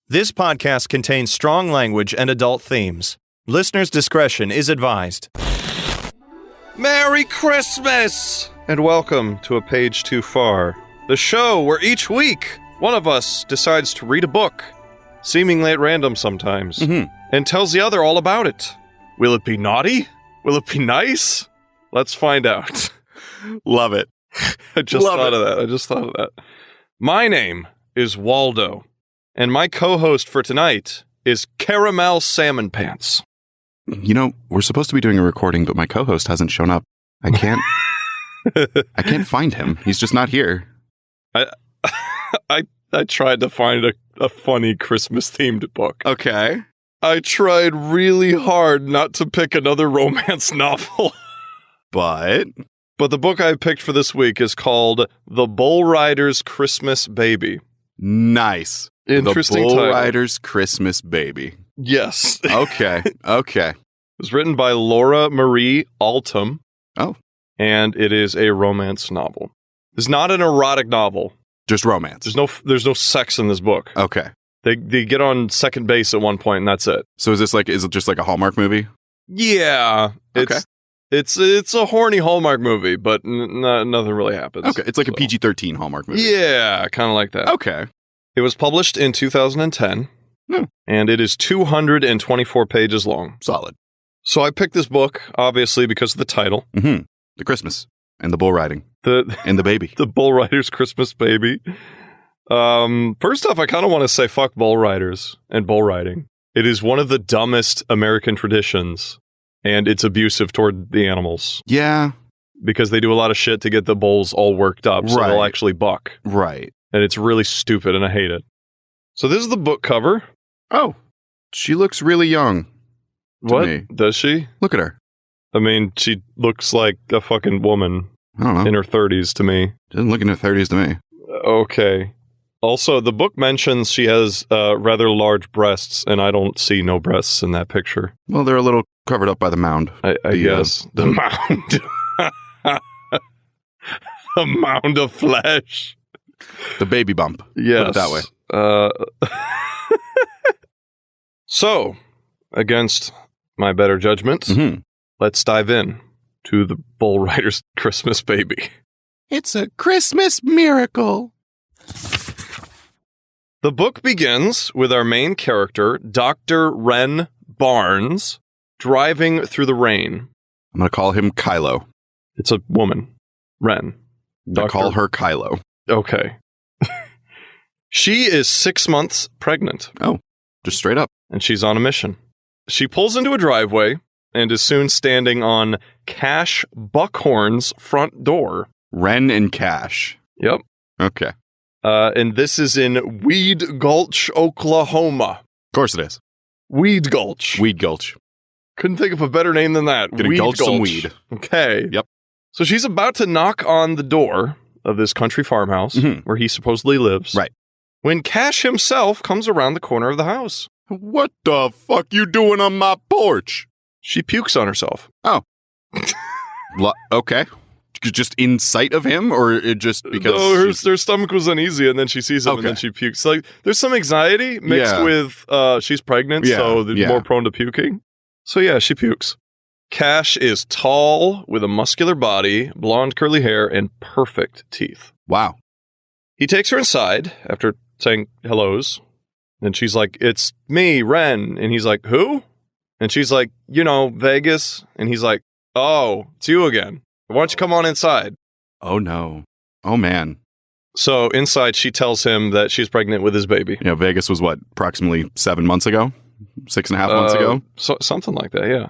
This podcast contains strong language and adult themes. Listener's discretion is advised. Merry Christmas! And welcome to A Page Too Far, the show where each week one of us decides to read a book, seemingly at random sometimes, and tells the other all about it. Will it be naughty? Will it be nice? Let's find out. Love it. I just thought of that. My name is Waldo, and my co-host for tonight is Caramel Salmon Pants. You know, we're supposed to be doing a recording, but my co-host hasn't shown up. I can't find him. He's just not here. I tried to find a funny Christmas-themed book. Okay. I tried really hard not to pick another romance novel. But the book I picked for this week is called The Bull Rider's Christmas Baby. nice. Interesting The Bull title. Rider's Christmas Baby. Yes. It Okay. was written by Laura Marie Altum. Oh. And it is a romance novel. It's not an erotic novel. Just romance. There's no sex in this book. Okay. They get on second base at one point, and that's it. So is it just like a Hallmark movie? Yeah. Okay. It's a horny Hallmark movie, but nothing really happens. Okay. It's like a So- PG-13 Hallmark movie. Yeah, kind of like that. Okay. It was published in 2010, and it is 224 pages long. Solid. So I picked this book, obviously, because of the title. The Christmas and the bull riding The and the baby. The Bull Rider's Christmas Baby. First off, I kind of want to say fuck bull riders and bull riding. It is one of the dumbest American traditions, and it's abusive toward the animals Yeah. because they do a lot of shit to get the bulls all worked up so they'll Right. actually buck. Right. And it's really stupid, and I hate it. So this is the book cover. Oh. She looks really young. What? me. Does she? Look at her. I mean, she looks like a fucking woman I don't know. in her 30s to me. Doesn't look in her 30s to me. Okay. Also, the book mentions she has rather large breasts, and I don't see no breasts in that picture. Well, they're a little covered up by the mound. I guess. The mound. The mound of flesh. The baby bump. Yes. Put it that way. So, against my better judgment, let's dive in to the Bull Rider's Christmas Baby. It's a Christmas miracle. The book begins with our main character, Dr. Wren Barnes, driving through the rain. I'm going to call him Kylo. It's a woman, Wren. I call her Kylo. Okay. She is 6 months pregnant, Just straight up. and she's on a mission. She pulls into a driveway and is soon standing on Cash Buckhorn's front door. Ren and Cash. Yep. Okay. And this is in Weed Gulch, Oklahoma. Of course it is. Weed Gulch. Weed Gulch. Couldn't think of a better name than that. Gonna Weed gulch some weed. Okay. Yep. So she's about to knock on the door of this country farmhouse where he supposedly lives. Right. When Cash himself comes around the corner of the house. What the fuck you doing on my porch? She pukes on herself. Okay. Just in sight of him, or it just because No, she's- her stomach was uneasy, and then she sees him, and Okay. then she pukes. Like, there's some anxiety mixed Yeah. with she's pregnant, Yeah, so they're yeah. more prone to puking. So yeah, she pukes. Cash is tall, with a muscular body, blonde curly hair, and perfect teeth. Wow. He takes her inside after saying hellos, and she's like, "It's me, Ren," and he's like, "Who?" And she's like, "Vegas," and he's like, "Oh, it's you again. Why don't you come on inside?" Oh no. Oh man. So inside, she tells him that she's pregnant with his baby. You know, Vegas was what, approximately 7 months ago? 6.5 months ago? Something like that, yeah.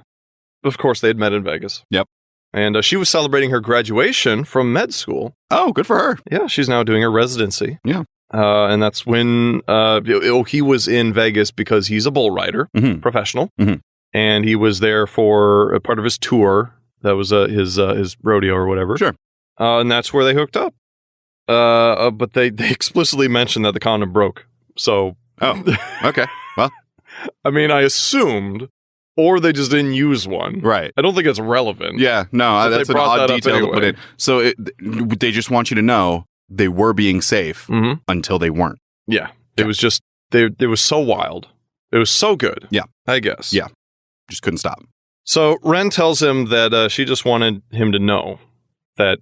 Of course, they had met in Vegas. Yep. And she was celebrating her graduation from med school. Oh, good for her. Yeah, she's now doing her residency. Yeah. And that's when he was in Vegas because he's a bull rider, professional. And he was there for a part of his tour. That was his rodeo or whatever. Sure. And that's where they hooked up. But they explicitly mentioned that the condom broke. So. Oh, okay. Well. I mean, I assumed, or they just didn't use one. Right. I don't think it's relevant. Yeah, no, But that's they an brought odd that up detail to put anyway. in. So they just want you to know they were being safe until they weren't. Yeah. It was just it was so wild. It was so good. Yeah. I guess. Yeah. Just couldn't stop. So Ren tells him that she just wanted him to know that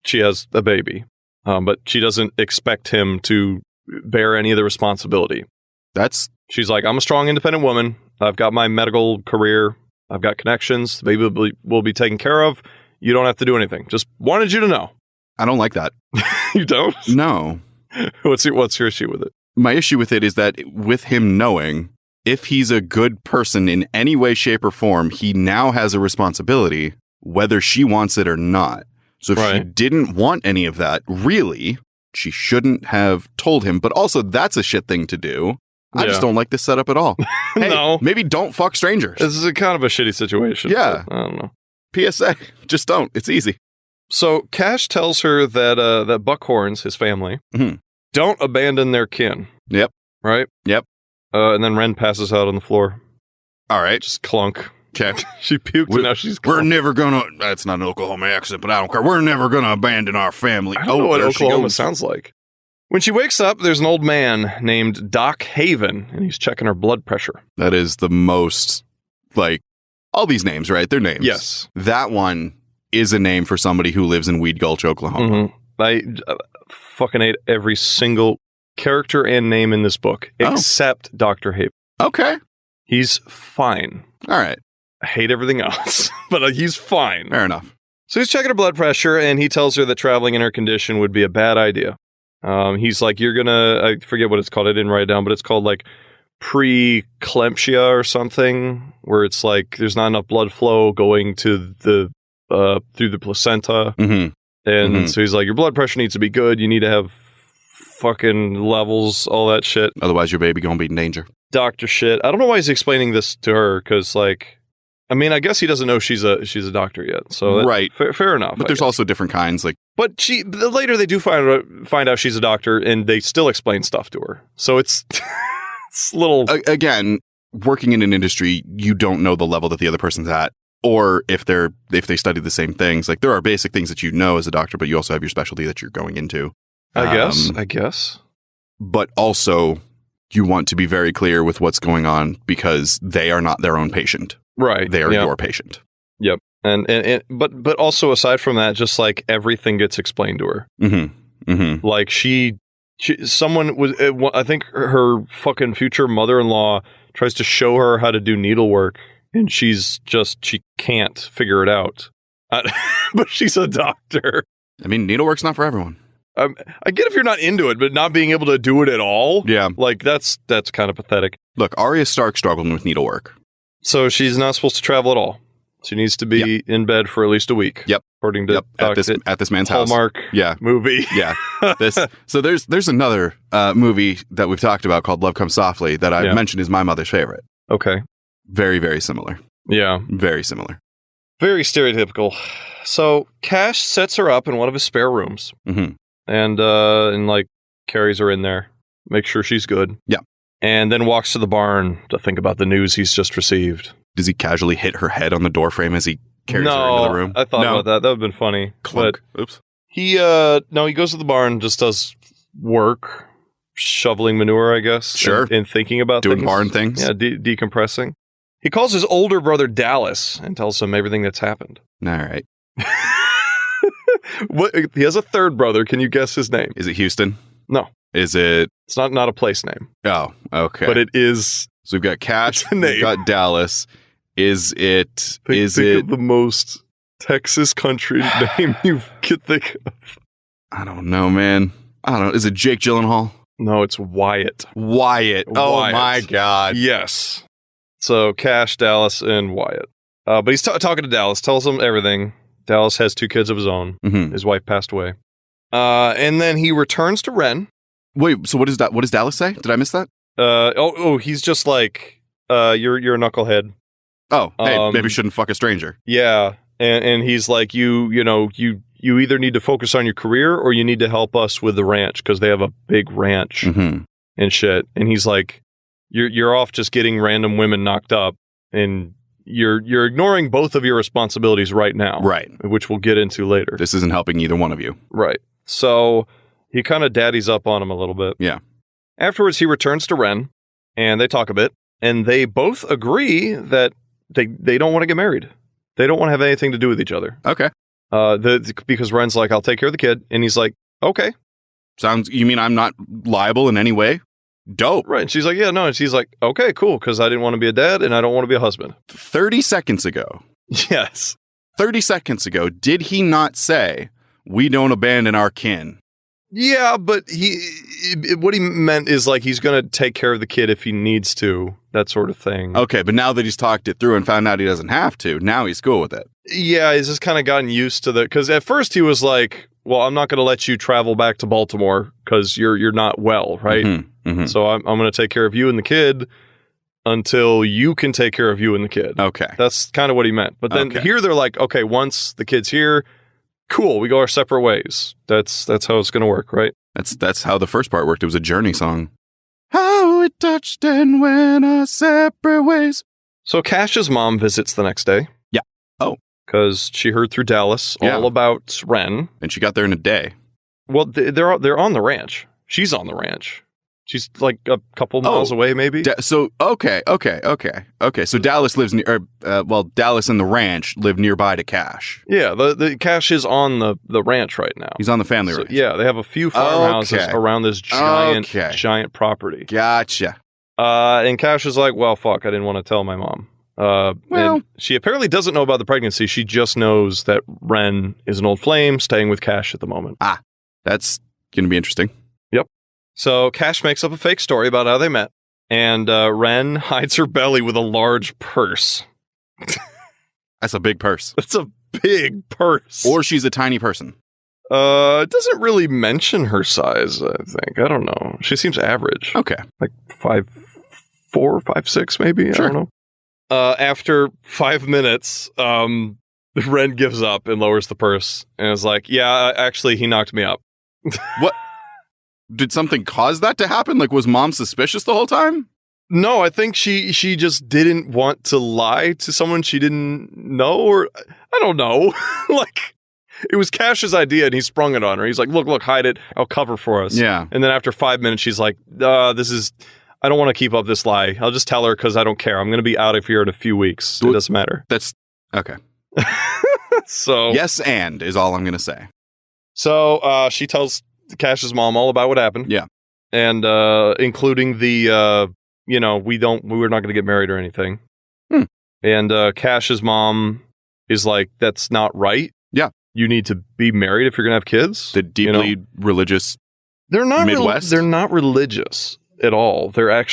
she has a baby, but she doesn't expect him to bear any of the responsibility. She's like, I'm a strong, independent woman. I've got my medical career. I've got connections. The baby will be taken care of. You don't have to do anything. Just wanted you to know. I don't like that. You don't? No. What's your issue with it? My issue with it is that with him knowing, if he's a good person in any way, shape, or form, he now has a responsibility, whether she wants it or not. So if she didn't want any of that, really, she shouldn't have told him. But also, that's a shit thing to do. I just don't like this setup at all. Hey, no. Maybe don't fuck strangers. This is a kind of a shitty situation. Yeah. I don't know. PSA, just don't. It's easy. So Cash tells her that that Buckhorns, his family, don't abandon their kin. Yep. Right? Yep. And then Ren passes out on the floor. All right. Just clunk. Okay. She puked and now she's We're never gonna, that's not an Oklahoma accent, but I don't care. We're never gonna abandon our family. I don't know what Oklahoma sounds like. When she wakes up, there's an old man named Doc Haven, and he's checking her blood pressure. That is the most, like, all these names, right? They're names. Yes. That one is a name for somebody who lives in Weed Gulch, Oklahoma. I fucking ate every single character and name in this book, except Dr. Haven. Okay. He's fine. All right. I hate everything else, but he's fine. Fair enough. So he's checking her blood pressure, and he tells her that traveling in her condition would be a bad idea. He's like, you're gonna, I forget what it's called, I didn't write it down, but it's called like preeclampsia or something, where it's like there's not enough blood flow going to the through the placenta. And so he's like, your blood pressure needs to be good, you need to have fucking levels, all that shit. Otherwise your baby gonna be in danger. Doctor shit. I don't know why he's explaining this to her, because like, I mean, I guess he doesn't know she's a doctor yet. So right, fair enough. But there's also different kinds, like. But later they do find out she's a doctor, and they still explain stuff to her. So it's it's little. Again, working in an industry, you don't know the level that the other person's at, or if they study the same things. Like there are basic things that you know as a doctor, but you also have your specialty that you're going into. I guess. But also, you want to be very clear with what's going on because they are not their own patient. Right. They are your patient. Yep. And but also aside from that, just like everything gets explained to her. Like someone was, I think her fucking future mother-in-law tries to show her how to do needlework, and she can't figure it out. But she's a doctor. I mean, needlework's not for everyone. I get if you're not into it, but not being able to do it at all. Yeah. Like that's kind of pathetic. Look, Arya Stark struggled with needlework. So she's not supposed to travel at all. She needs to be in bed for at least a week. Yep. According to at this man's Hallmark house. movie. Yeah. So there's another movie that we've talked about called Love Comes Softly that I mentioned is my mother's favorite. Okay. Very, very similar. Yeah. Very similar. Very stereotypical. So Cash sets her up in one of his spare rooms. And like carries her in there, makes sure she's good. Yeah. And then walks to the barn to think about the news he's just received. Does he casually hit her head on the doorframe as he carries her into the room? I thought about that. That would have been funny. Clunk. But oops. He goes to the barn, just does work, shoveling manure, I guess. Sure. And thinking about doing barn things. Yeah, decompressing. He calls his older brother Dallas and tells him everything that's happened. All right. He has a third brother. Can you guess his name? Is it Houston? No. Is it? It's not a place name. Oh, okay. But it is. So we've got Cash. We've got Dallas. Is it? Think of the most Texas country name you could think of. I don't know, man. I don't know. Is it Jake Gyllenhaal? No, it's Wyatt. Wyatt. Oh my God. Yes. So Cash, Dallas, and Wyatt. But he's talking to Dallas. Tells him everything. Dallas has 2 kids of his own. His wife passed away. And then he returns to Ren. Wait, so what does Dallas say? Did I miss that? He's just like, you're a knucklehead. Oh, hey, maybe you shouldn't fuck a stranger. Yeah. And he's like, you either need to focus on your career or you need to help us with the ranch because they have a big ranch and shit. And he's like, you're off just getting random women knocked up and you're ignoring both of your responsibilities right now. Right. Which we'll get into later. This isn't helping either one of you. Right. So he kind of daddies up on him a little bit. Yeah. Afterwards, he returns to Ren, and they talk a bit, and they both agree that they don't want to get married. They don't want to have anything to do with each other. Okay. Because Ren's like, I'll take care of the kid, and he's like, okay. You mean I'm not liable in any way? Dope. Right. And she's like, yeah, no. And she's like, okay, cool, because I didn't want to be a dad, and I don't want to be a husband. 30 seconds ago. Yes. 30 seconds ago, did he not say, we don't abandon our kin? Yeah, but what he meant is like he's going to take care of the kid if he needs to, that sort of thing. Okay, but now that he's talked it through and found out he doesn't have to, now he's cool with it. Yeah, he's just kind of gotten used to because at first he was like, well, I'm not going to let you travel back to Baltimore because you're not well, right? Mm-hmm, mm-hmm. So I'm going to take care of you and the kid until you can take care of you and the kid. Okay. That's kind of what he meant. But then here they're like, okay, once the kid's here, cool, we go our separate ways. That's how it's going to work, right? That's how the first part worked. It was a Journey song. How it touched and went our separate ways. So Cash's mom visits the next day. Yeah. Oh. Because she heard through Dallas all about Ren. And she got there in a day. Well, they're on the ranch. She's on the ranch. She's like a couple miles away, maybe. Okay. So Dallas lives near. Dallas and the ranch live nearby to Cash. Yeah, the Cash is on the ranch right now. He's on the family ranch. Yeah, they have a few farmhouses around this giant property. Gotcha. And Cash is like, well, fuck, I didn't want to tell my mom. And she apparently doesn't know about the pregnancy. She just knows that Ren is an old flame staying with Cash at the moment. Ah, that's going to be interesting. So Cash makes up a fake story about how they met, and Ren hides her belly with a large purse. That's a big purse. That's a big purse. Or she's a tiny person. It doesn't really mention her size, I think. I don't know. She seems average. Okay. Like 5'4", 5'6", maybe? Sure. I don't know. After 5 minutes, Ren gives up and lowers the purse and is like, yeah, actually, he knocked me up. What? Did something cause that to happen? Like, was mom suspicious the whole time? No, I think she just didn't want to lie to someone she didn't know, or I don't know. Like, it was Cash's idea and he sprung it on her. He's like, look, hide it. I'll cover for us. Yeah. And then after 5 minutes, she's like, I don't want to keep up this lie. I'll just tell her because I don't care. I'm going to be out of here in a few weeks. It doesn't matter. That's okay. So yes, and is all I'm going to say. So she tells Cash's mom all about what happened. Yeah. And including the, we're not going to get married or anything. And Cash's mom is like, that's not right. Yeah. You need to be married if you're going to have kids. The deeply religious they're not Midwest? They're not religious at all. They're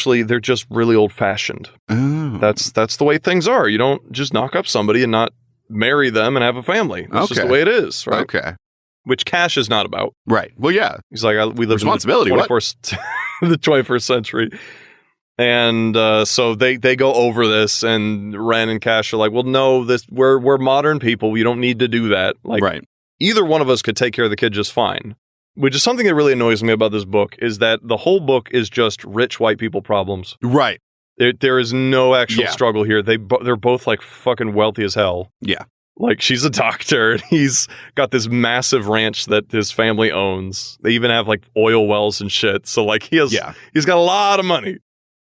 just really old fashioned. Oh. That's the way things are. You don't just knock up somebody and not marry them and have a family. That's just the way it is, right? Okay. Which Cash is not about. Right. Well, yeah. He's like, we live in the 21st century. And so they go over this, and Ren and Cash are like, well, no, we're modern people. We don't need to do that. Like, right. Either one of us could take care of the kid just fine. Which is something that really annoys me about this book, is that the whole book is just rich white people problems. Right. There is no actual struggle here. They're both like fucking wealthy as hell. Yeah. Like, she's a doctor, and he's got this massive ranch that his family owns. They even have, like, oil wells and shit. So, like, he's got a lot of money.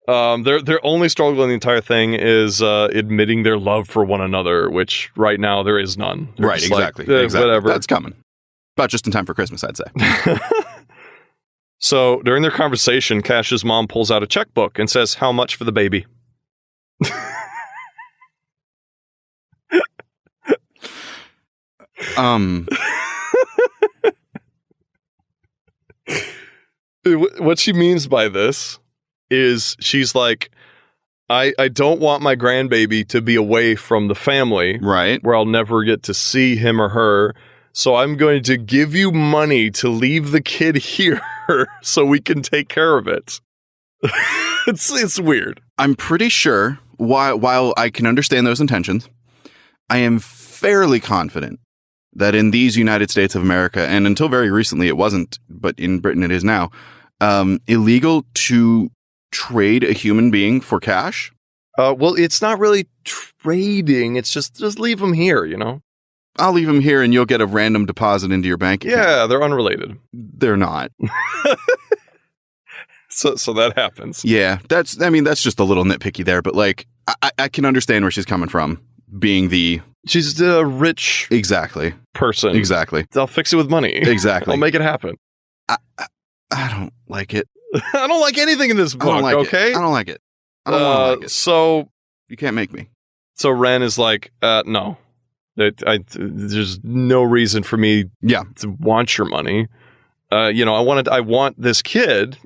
Their only struggle in the entire thing is admitting their love for one another, which right now there is none. They're right, exactly. Whatever. That's coming. About just in time for Christmas, I'd say. So, during their conversation, Cash's mom pulls out a checkbook and says, how much for the baby? What she means by this is she's like, I don't want my grandbaby to be away from the family, right, where I'll never get to see him or her. So I'm going to give you money to leave the kid here so we can take care of it. It's weird. I'm pretty sure, while I can understand those intentions, I am fairly confident that in these United States of America, and until very recently it wasn't, but in Britain it is now, illegal to trade a human being for cash. Well, it's not really trading. It's just leave them here, you know? I'll leave them here and you'll get a random deposit into your bank account. Yeah, they're unrelated. They're not. So that happens. Yeah, that's just a little nitpicky there, but like, I can understand where she's coming from, being she's the rich exactly person. Exactly. I'll fix it with money. Exactly. I'll make it happen. I don't like it. I don't like anything in this book, I don't like okay? it. I don't like it. I don't want to like it. So you can't make me. So Ren is like, no. There's no reason for me to want your money. I want this kid,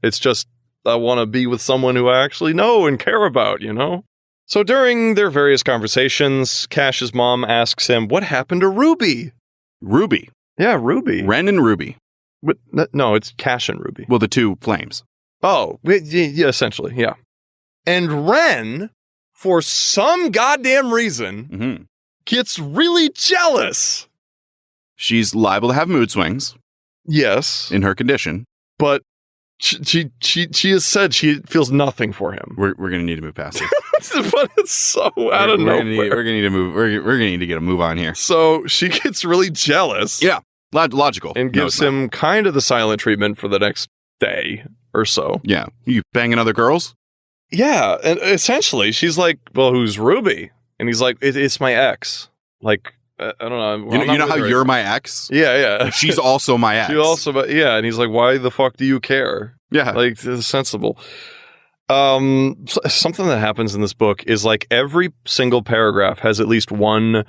it's just, I want to be with someone who I actually know and care about, So during their various conversations, Cash's mom asks him, what happened to Ruby? Ruby. Yeah, Ruby. Ren and Ruby. But, no, it's Cash and Ruby. Well, the two flames. Oh, yeah, essentially, yeah. And Ren, for some goddamn reason, gets really jealous. She's liable to have mood swings. Yes. In her condition. But she has said she feels nothing for him. We're going to need to move past it. But it's so out of nowhere. We're going to need to move. We're going to need to get a move on here. So she gets really jealous. Yeah. Logical. And gives him kind of the silent treatment for the next day or so. Yeah. You banging other girls? Yeah. And essentially, she's like, well, who's Ruby? And he's like, it's my ex. Like, I don't know. You know how you're my ex? Yeah. She's also my ex. And he's like, why the fuck do you care? Yeah. Like, it's sensible. Something that happens in this book is like every single paragraph has at least one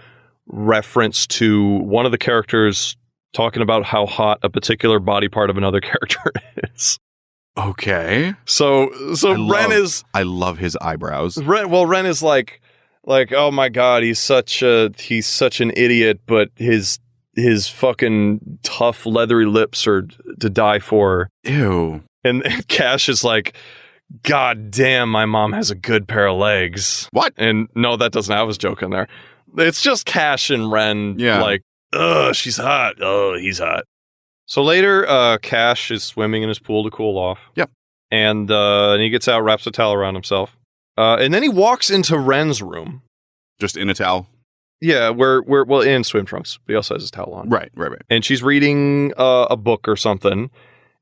reference to one of the characters talking about how hot a particular body part of another character is. Okay. So I love his eyebrows. Ren is like, oh my god, he's such an idiot, but his fucking tough leathery lips are to die for. Ew. And Cash is like, god damn, my mom has a good pair of legs. What? And no, that doesn't. I was joking there. It's just Cash and Ren. Yeah. Like, ugh, she's hot. Oh, he's hot. So later, Cash is swimming in his pool to cool off. Yep. And he gets out, wraps a towel around himself. And then he walks into Ren's room. Just in a towel? Yeah, well, in swim trunks. But he also has his towel on. Right. And she's reading a book or something.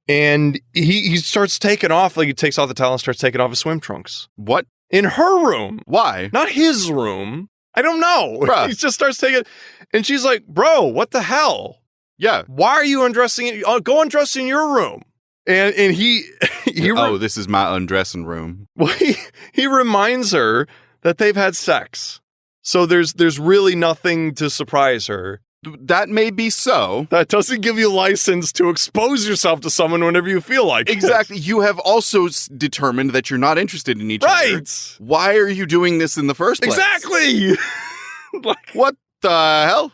And he starts taking off, like he takes off the towel and starts taking off his swim trunks. What? In her room. Why? Not his room. I don't know. Bruh. He just starts taking, and she's like, bro, what the hell? Yeah. Why are you undressing? Go undress in your room. And he this is my undressing room. Well, he reminds her that they've had sex. So there's really nothing to surprise her. That may be so. That doesn't give you license to expose yourself to someone whenever you feel like Exactly. it. You have also determined that you're not interested in each other. Right. Why are you doing this in the first place? Exactly. What the hell?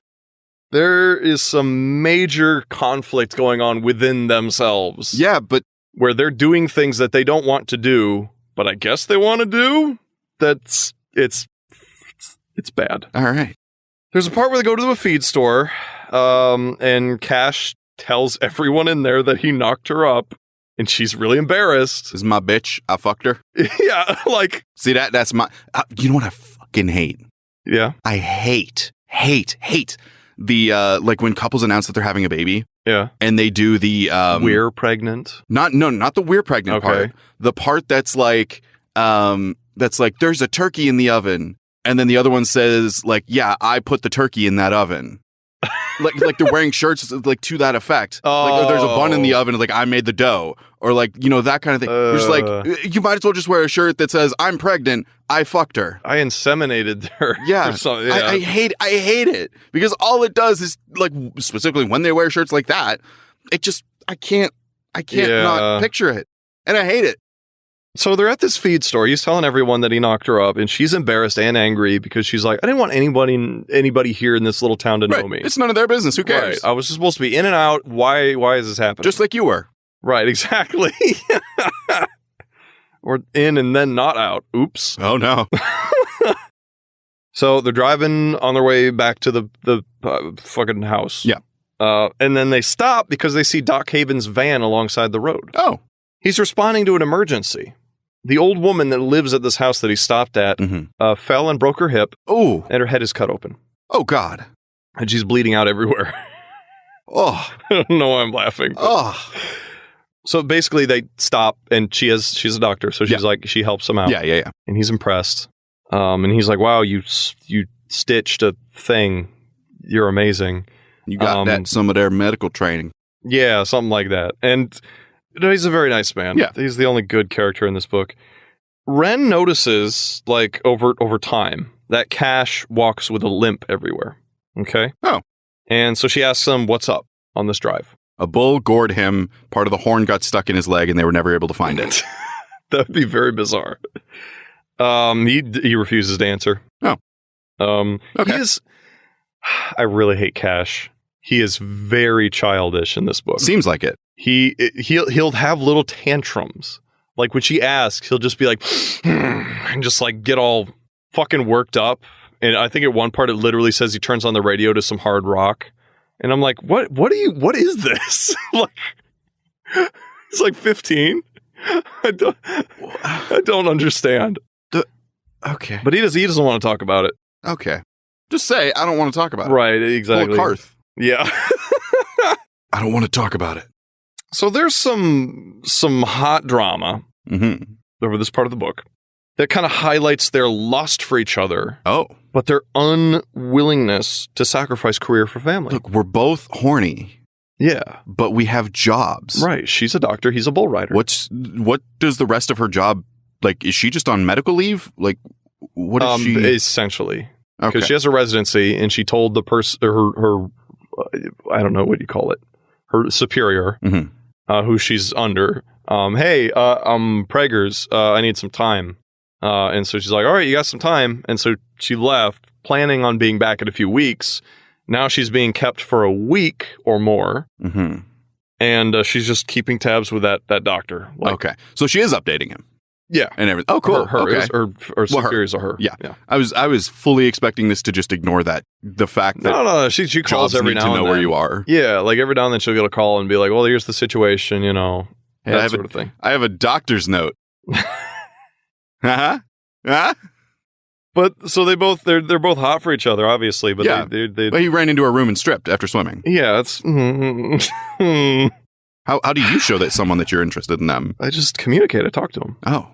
There is some major conflict going on within themselves. Yeah, but where they're doing things that they don't want to do, but I guess they want to do. It's bad. All right. There's a part where they go to a feed store, and Cash tells everyone in there that he knocked her up, and she's really embarrassed. This is my bitch. I fucked her. Yeah, like... See, that's my... you know what I fucking hate? Yeah? I hate the, like, when couples announce that they're having a baby. Yeah. And they do the... we're pregnant? Not the we're pregnant part. The part that's like, there's a turkey in the oven. And then the other one says, like, yeah, I put the turkey in that oven. like they're wearing shirts like to that effect. Oh. Like, or there's a bun in the oven, like I made the dough, or like that kind of thing. Just like you might as well just wear a shirt that says I'm pregnant, I fucked her, I inseminated her. Yeah, yeah. I hate it because all it does is like specifically when they wear shirts like that, it just I can't not picture it, and I hate it. So they're at this feed store. He's telling everyone that he knocked her up, and she's embarrassed and angry because she's like, I didn't want anybody here in this little town to know me. It's none of their business. Who cares? Right. I was just supposed to be in and out. Why is this happening? Just like you were. Right, exactly. Or in and then not out. Oops. Oh, no. So they're driving on their way back to the fucking house. Yeah. And then they stop because they see Doc Haven's van alongside the road. Oh. He's responding to an emergency. The old woman that lives at this house that he stopped at fell and broke her hip. Oh. And her head is cut open. Oh, God. And she's bleeding out everywhere. Oh. I don't know why I'm laughing. Oh. So basically they stop and she's a doctor. So she's like, she helps him out. Yeah. And he's impressed. And he's like, wow, you stitched a thing. You're amazing. You got some of their medical training. Yeah, something like that. And he's a very nice man. Yeah. He's the only good character in this book. Ren notices, like, over time that Cash walks with a limp everywhere. Okay? Oh. And so she asks him, what's up on this drive? A bull gored him. Part of the horn got stuck in his leg, and they were never able to find it. That would be very bizarre. He refuses to answer. Oh. Okay. I really hate Cash. He is very childish in this book. Seems like it. He'll have little tantrums. Like when she asks, he'll just be like, and just like get all fucking worked up. And I think at one part it literally says he turns on the radio to some hard rock. And I'm like, what is this? Like, he's like 15. I don't understand. Okay. But he doesn't want to talk about it. Okay. Just say, I don't want to talk about it. Right, exactly. Pull a Karth. Yeah. I don't want to talk about it. So there's some hot drama over this part of the book that kind of highlights their lust for each other. Oh. But their unwillingness to sacrifice career for family. Look, we're both horny. Yeah. But we have jobs. Right. She's a doctor. He's a bull rider. What does the rest of her job, like, is she just on medical leave? Like, what is she? Essentially. Because Okay. she has a residency and she told the person, her I don't know what you call it, her superior, who she's under, hey, Preggers, I need some time. And so she's like, all right, you got some time. And so she left, planning on being back in a few weeks. Now she's being kept for a week or more. And she's just keeping tabs with that doctor. Like, Okay. So she is updating him. Yeah. And everything. Oh, cool. Her Okay. Her superiors are her. Yeah. I was fully expecting this to just ignore that. The fact that No. She calls jobs every need now to and know then. where you are. Yeah, like every now and then she'll get a call and be like, well, here's the situation, Hey, that sort of thing. I have a doctor's note. But so they're both hot for each other, obviously. But Yeah. they Well, he ran into her room and stripped after swimming. yeah, it's. How do you show that someone that you're interested in them? I just communicate. I talk to him. Oh.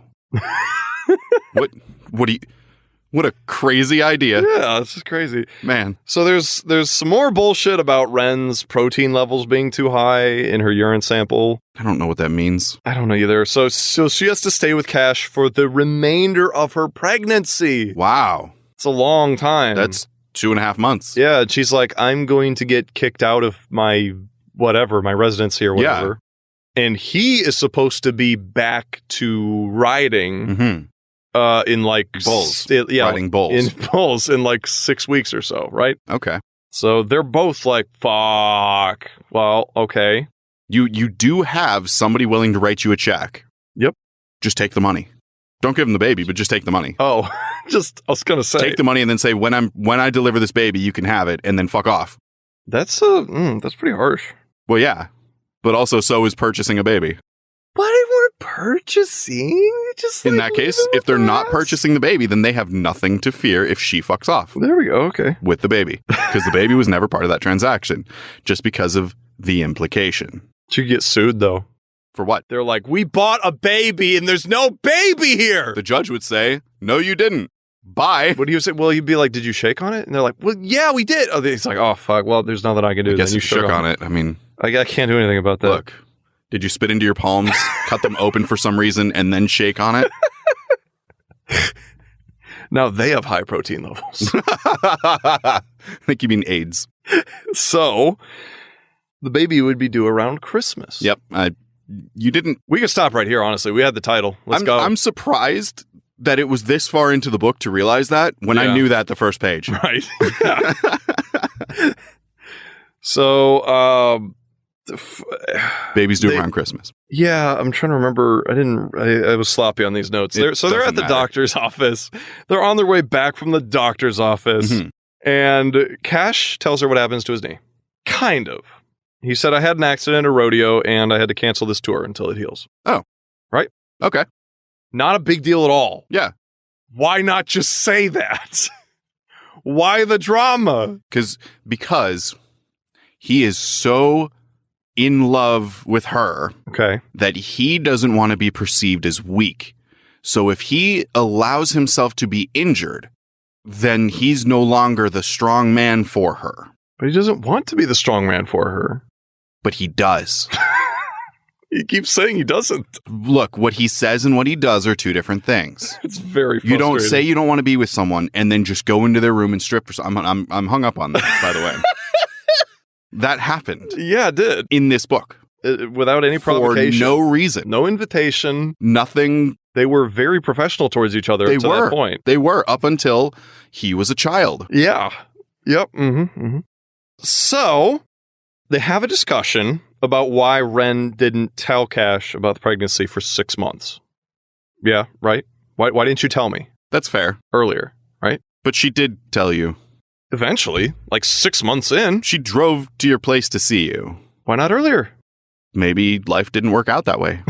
What a crazy idea. Yeah, this is crazy, Man. So there's some more bullshit about Ren's protein levels being too high in her urine sample. I don't know what that means. I don't know either. So she has to stay with Cash for the remainder of her pregnancy. Wow. It's a long time. That's 2.5 months. Yeah, and she's like, I'm going to get kicked out of my residency or whatever. Yeah. And he is supposed to be back to riding in like bulls. Riding bulls. In bulls in like 6 weeks or so, right? Okay. So they're both like, fuck. Well, okay. You do have somebody willing to write you a check. Yep. Just take the money. Don't give them the baby, but just take the money. Oh, I was gonna say, take the money and then say, when I deliver this baby, you can have it, and then fuck off. That's pretty harsh. Well, yeah, but also so is purchasing a baby. But they weren't purchasing. Just in that case, if they're not purchasing the baby, then they have nothing to fear if she fucks off. There we go. Okay, with the baby, because the baby was never part of that transaction, just because of the implication. She could get sued though. For what? They're like, we bought a baby and there's no baby here. The judge would say, no, you didn't. Bye. What do you say? Well, you'd be like, did you shake on it? And they're like, well, yeah, we did. Oh, he's like, oh, fuck. Well, there's nothing I can do. I guess you shook on it. I mean, I can't do anything about that. Look, did you spit into your palms, cut them open for some reason, and then shake on it? Now they have high protein levels. I think you mean AIDS. So the baby would be due around Christmas. Yep. You didn't. We can stop right here, honestly. We had the title. Let's go. I'm surprised that it was this far into the book to realize that when I knew that the first page. Right. Yeah. So, baby's due around Christmas. Yeah, I'm trying to remember. I was sloppy on these notes. They're at the doctor's office. They're on their way back from the doctor's office. And Cash tells her what happens to his knee. Kind of. He said, I had an accident at a rodeo and I had to cancel this tour until it heals. Oh. Right? Okay. Not a big deal at all. Yeah. Why not just say that? Why the drama? Because he is so in love with her Okay. that he doesn't want to be perceived as weak. So if he allows himself to be injured, then he's no longer the strong man for her. But he doesn't want to be the strong man for her. But he does. He keeps saying he doesn't. Look, what he says and what he does are two different things. It's very frustrating. You don't say you don't want to be with someone and then just go into their room and strip. I'm hung up on that, by the way. That happened. Yeah, it did. In this book. Without any provocation. For no reason. No invitation. Nothing. They were very professional towards each other to that point. They were, up until he was a child. Yeah. Yep. So, they have a discussion about why Ren didn't tell Cash about the pregnancy for 6 months. Yeah, right? Why didn't you tell me That's fair. earlier, right? But she did tell you. Eventually, like 6 months in. She drove to your place to see you. Why not earlier? Maybe life didn't work out that way.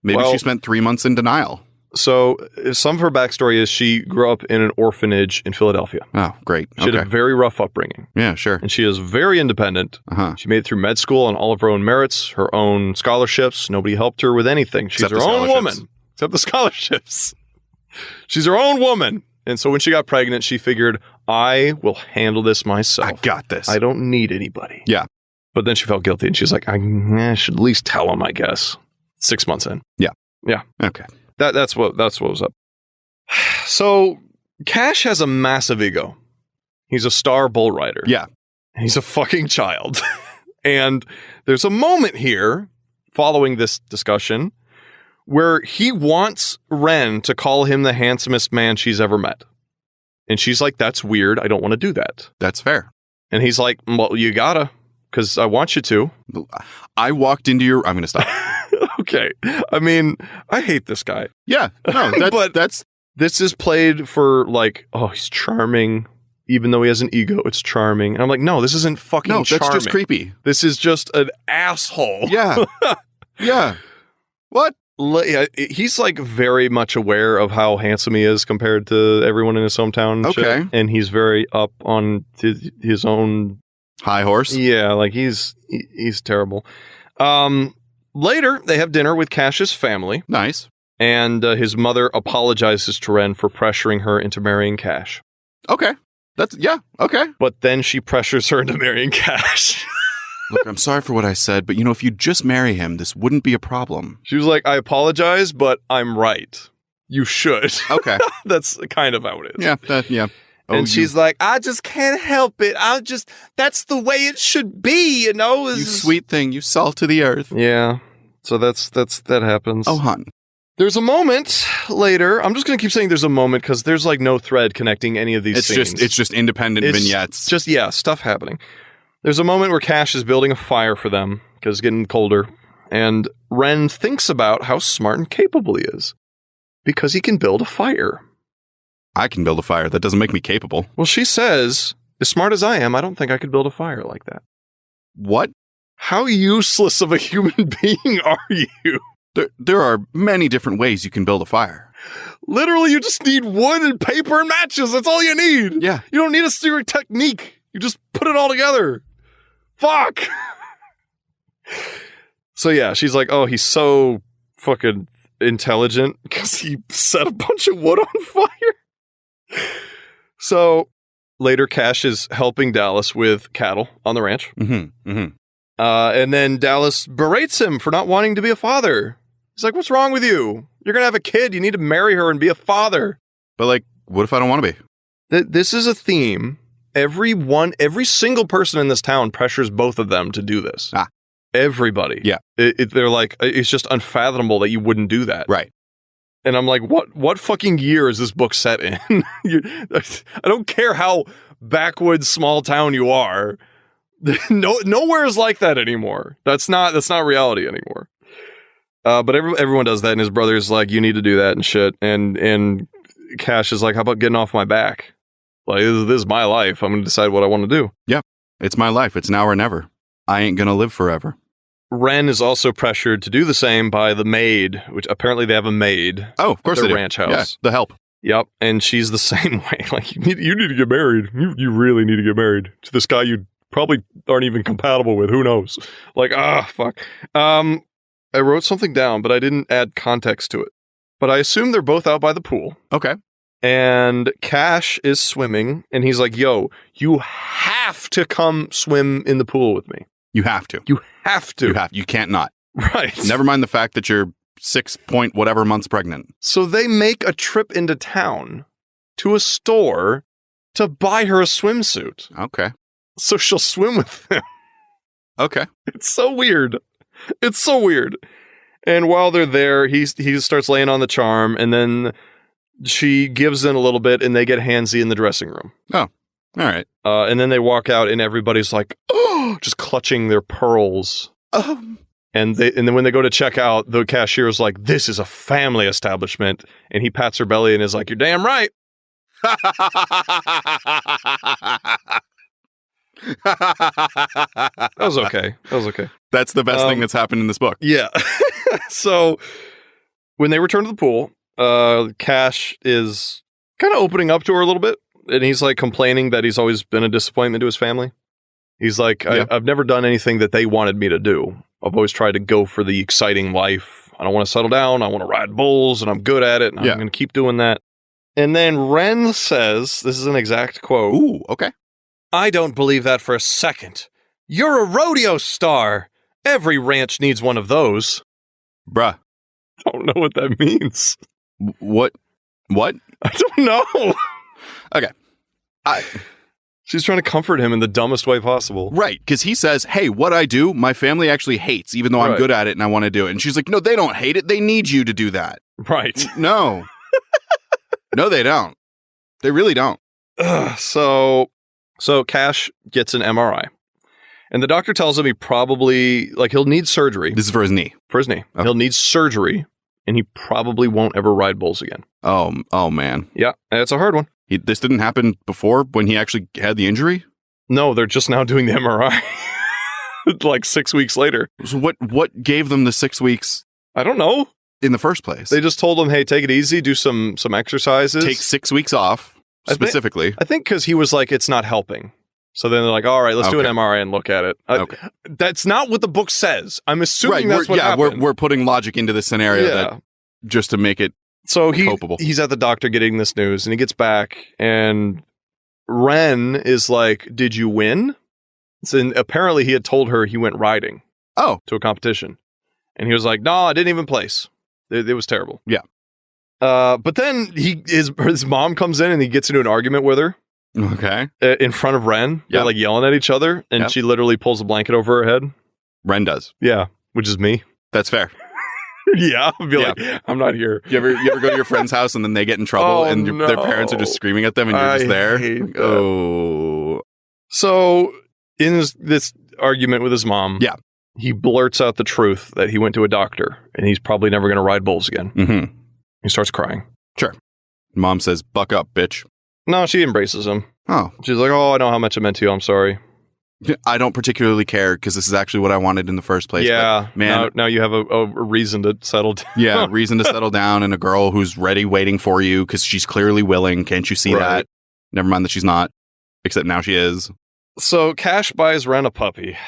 Maybe she spent 3 months in denial. So, some of her backstory is she grew up in an orphanage in Philadelphia. Oh, great. She had a very rough upbringing. Yeah, sure. And she is very independent. Uh-huh. She made it through med school on all of her own merits, her own scholarships. Nobody helped her with anything. She's Except her the own scholarships. woman. Except the scholarships. She's her own woman. And so when she got pregnant, she figured, I will handle this myself. I got this. I don't need anybody. Yeah. But then she felt guilty and she's like, I should at least tell him, I guess. 6 months in. Yeah. Yeah. Okay. That's what was up. So Cash has a massive ego. He's a star bull rider. Yeah. He's a fucking child. And there's a moment here following this discussion where he wants Ren to call him the handsomest man she's ever met. And she's like, that's weird. I don't want to do that. That's fair. And he's like, well, you gotta, because I want you to. I walked into your... I'm going to stop. Okay. I mean, I hate this guy. Yeah. No, that's... This is played for like, oh, he's charming. Even though he has an ego, it's charming. And I'm like, no, this isn't fucking charming. No, that's just creepy. This is just an asshole. Yeah. Yeah. What? He's like very much aware of how handsome he is compared to everyone in his hometown. Okay. Shit. And he's very up on his own high horse. Yeah, like he's terrible. Later, they have dinner with Cash's family. Nice. And his mother apologizes to Ren for pressuring her into marrying Cash. Okay. Okay. But then she pressures her into marrying Cash. Look, I'm sorry for what I said, but if you just marry him, this wouldn't be a problem. She was like, I apologize, but I'm right. You should. Okay. That's kind of how it is. Yeah. And she's like, I just can't help it. That's the way it should be, you know? You sweet thing, you salt to the earth. Yeah. So that happens. Oh, hun. There's a moment later. I'm just going to keep saying there's a moment because there's like no thread connecting any of these scenes. It's just independent vignettes. Just, stuff happening. There's a moment where Cash is building a fire for them because it's getting colder. And Ren thinks about how smart and capable he is because he can build a fire. I can build a fire. That doesn't make me capable. Well, she says, as smart as I am, I don't think I could build a fire like that. What? How useless of a human being are you? There are many different ways you can build a fire. Literally, you just need wood and paper and matches. That's all you need. Yeah. You don't need a secret technique. You just put it all together. Fuck. So yeah, she's like, oh, he's so fucking intelligent because he set a bunch of wood on fire. So later, Cash is helping Dallas with cattle on the ranch. Mm-hmm. Mm-hmm. And then Dallas berates him for not wanting to be a father. He's like, what's wrong with you? You're going to have a kid. You need to marry her and be a father. But like, what if I don't want to be? This is a theme. Every single person in this town pressures both of them to do this. Everybody. Yeah. They're like, it's just unfathomable that you wouldn't do that. Right. And I'm like, what fucking year is this book set in? I don't care how backwoods small town you are. Nowhere is like that anymore. That's not reality anymore. But everyone does that, and his brother's like, you need to do that and shit. And Cash is like, how about getting off my back? Like, this is my life. I'm going to decide what I want to do. Yeah, it's my life. It's now or never. I ain't going to live forever. Ren is also pressured to do the same by the maid, which apparently they have a maid. Oh, of course at they their do. ranch house. Yeah, the help. Yep, and she's the same way. Like, you need to get married. You really need to get married to this guy you probably aren't even compatible with. Who knows? Like, fuck. I wrote something down, but I didn't add context to it. But I assume they're both out by the pool. Okay. And Cash is swimming, and he's like, yo, you have to come swim in the pool with me. You have to. You have to. You can't not. Right. Never mind the fact that you're 6-point-whatever months pregnant. So they make a trip into town to a store to buy her a swimsuit. Okay. So she'll swim with him. Okay. It's so weird. It's so weird. And while they're there, he starts laying on the charm, and then she gives in a little bit, and they get handsy in the dressing room. Oh, all right. And then they walk out, and everybody's like, oh, just clutching their pearls. And then when they go to check out, the cashier's like, this is a family establishment. And he pats her belly and is like, you're damn right. That was okay. That's the best thing that's happened in this book. Yeah. So when they return to the pool, Cash is kind of opening up to her a little bit. And he's like complaining that he's always been a disappointment to his family. He's like, I've never done anything that they wanted me to do. I've always tried to go for the exciting life. I don't want to settle down. I want to ride bulls, and I'm good at it. And I'm going to keep doing that. And then Ren says, this is an exact quote. Ooh, okay. I don't believe that for a second. You're a rodeo star. Every ranch needs one of those. Bruh. I don't know what that means. What? I don't know. Okay. She's trying to comfort him in the dumbest way possible. Right, because he says, hey, what I do, my family actually hates, even though I'm good at it and I want to do it. And she's like, no, they don't hate it. They need you to do that. Right. No. No, they don't. They really don't. So Cash gets an MRI. And the doctor tells him he probably, he'll need surgery. This is for his knee. For his knee. Okay. He'll need surgery, and he probably won't ever ride bulls again. Oh man. Yeah, it's a hard one. This didn't happen before when he actually had the injury? No, they're just now doing the MRI. 6 weeks later. So what gave them the 6 weeks? I don't know. In the first place. They just told him, hey, take it easy, do some exercises. Take 6 weeks off, specifically. I think because he was like, it's not helping. So then they're like, all right, let's do an MRI and look at it. Okay. That's not what the book says. I'm assuming that's what happened. We're putting logic into this scenario that just to make it copable. He's at the doctor getting this news, and he gets back, and Ren is like, did you win? So apparently he had told her he went riding to a competition. And he was like, no, I didn't even place. It was terrible. Yeah. But then his mom comes in, and he gets into an argument with her. Okay. In front of Ren. They're yelling at each other, and she literally pulls a blanket over her head. Ren does. Yeah, which is me. That's fair. Yeah, I'd be like, I'm not here. You ever go to your friend's house and then they get in trouble and their parents are just screaming at them and you're just there? Oh. So in this argument with his mom, he blurts out the truth that he went to a doctor and he's probably never going to ride bulls again. Mm-hmm. He starts crying. Sure. Mom says, buck up, bitch. No, she embraces him. Oh. She's like, oh, I know how much it meant to you. I'm sorry. I don't particularly care because this is actually what I wanted in the first place. Yeah. But, man, now you have a reason to settle down. Yeah, reason to settle down, and a girl who's ready waiting for you because she's clearly willing. Can't you see that? Never mind that she's not, except now she is. So Cash buys Ren a puppy.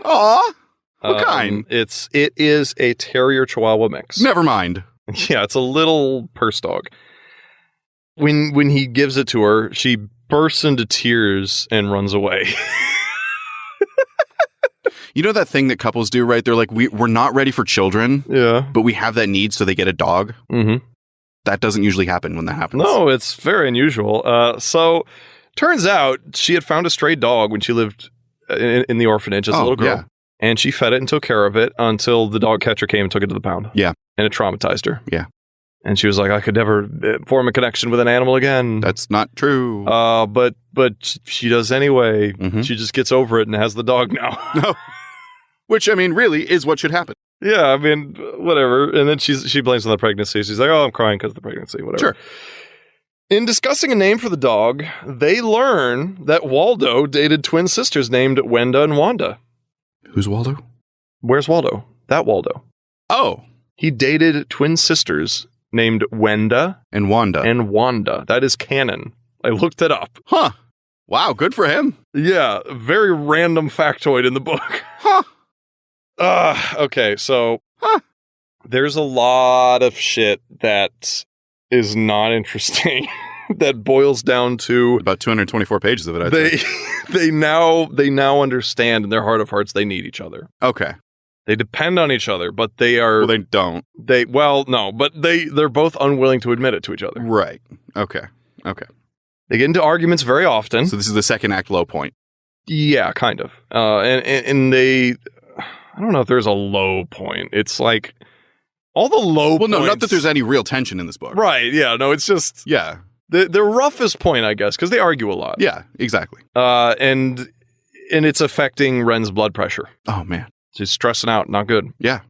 Aw. What kind? It is a Terrier Chihuahua mix. Never mind. Yeah, it's a little purse dog. When he gives it to her, she bursts into tears and runs away. You know that thing that couples do, right? They're like, we're not ready for children, but we have that need, so they get a dog. Mm-hmm. That doesn't usually happen when that happens. No, it's very unusual. So, turns out she had found a stray dog when she lived in the orphanage as a little girl. Yeah. And she fed it and took care of it until the dog catcher came and took it to the pound. Yeah. And it traumatized her. Yeah. And she was like, I could never form a connection with an animal again. That's not true. But she does anyway. Mm-hmm. She just gets over it and has the dog now. No. Which, I mean, really is what should happen. Yeah, I mean, whatever. And then she blames on the pregnancy. She's like, oh, I'm crying because of the pregnancy, whatever. Sure. In discussing a name for the dog, they learn that Waldo dated twin sisters named Wenda and Wanda. Who's Waldo? Where's Waldo? That Waldo. Oh. He dated twin sisters named Wenda and Wanda. That is canon. I looked it up. Huh. Wow, good for him. Yeah, very random factoid in the book. Huh. Okay, so there's a lot of shit that is not interesting that boils down to About 224 pages of it, I'd say. they now understand in their heart of hearts they need each other. Okay. They depend on each other, but they are Well, they don't. they're both unwilling to admit it to each other. Right. Okay. They get into arguments very often. So this is the second act low point. Yeah, kind of. And they, I don't know if there's a low point. It's like all the low Well, no, points. not that there's any real tension in this book. Right, yeah, no, it's just Yeah. the roughest point, I guess, because they argue a lot. Yeah, exactly. And it's affecting Ren's blood pressure. Oh, man. She's stressing out, not good. Yeah.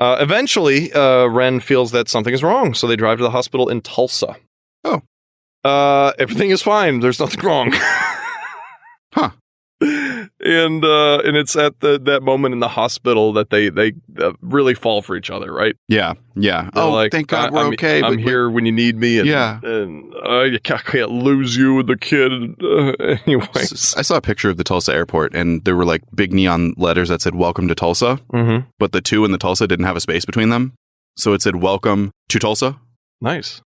Eventually, Ren feels that something is wrong, so they drive to the hospital in Tulsa. Oh. Everything is fine. There's nothing wrong. Huh. And it's at that moment in the hospital that they really fall for each other, right? Yeah. They're Oh, like, thank God we're okay. I'm here when you need me. And, Yeah. And I can't lose you with the kid. Anyways. I saw a picture of the Tulsa airport, and there were like big neon letters that said "Welcome to Tulsa," Mm-hmm. but the 2 in the Tulsa didn't have a space between them, so it said "Welcome to Tulsa," Nice.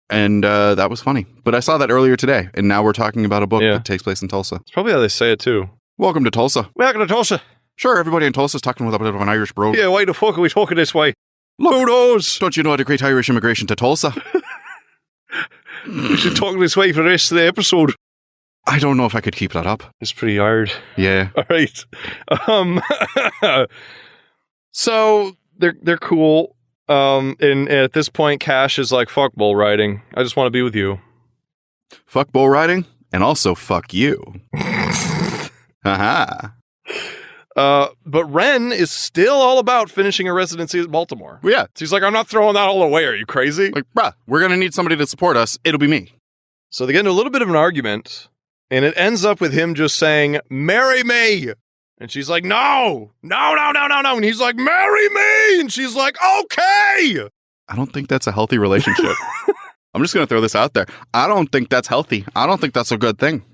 and that was funny. But I saw that earlier today, and now we're talking about a book Yeah. that takes place in Tulsa. It's probably how they say it, too. Welcome to Tulsa. Welcome to Tulsa. Sure, everybody in Tulsa's talking with a bit of an Irish brogue. Yeah, why the fuck are we talking this way? Who knows? Don't you know the great Irish immigration to Tulsa? We should talk this way for the rest of the episode. I don't know if I could keep that up. It's pretty hard. Yeah. All right. So they're cool. And at this point, Cash is like, "Fuck bull riding. I just want to be with you." Fuck bull riding, and also fuck you. Haha. But Ren is still all about finishing her residency at Baltimore. Well, yeah. She's like, "I'm not throwing that all away. Are you crazy?" Like, bruh, we're going to need somebody to support us. It'll be me. So they get into a little bit of an argument, and it ends up with him just saying, "Marry me." And she's like, no. And he's like, "Marry me." And she's like, "Okay." I don't think that's a healthy relationship. I'm just going to throw this out there. I don't think that's healthy. I don't think that's a good thing.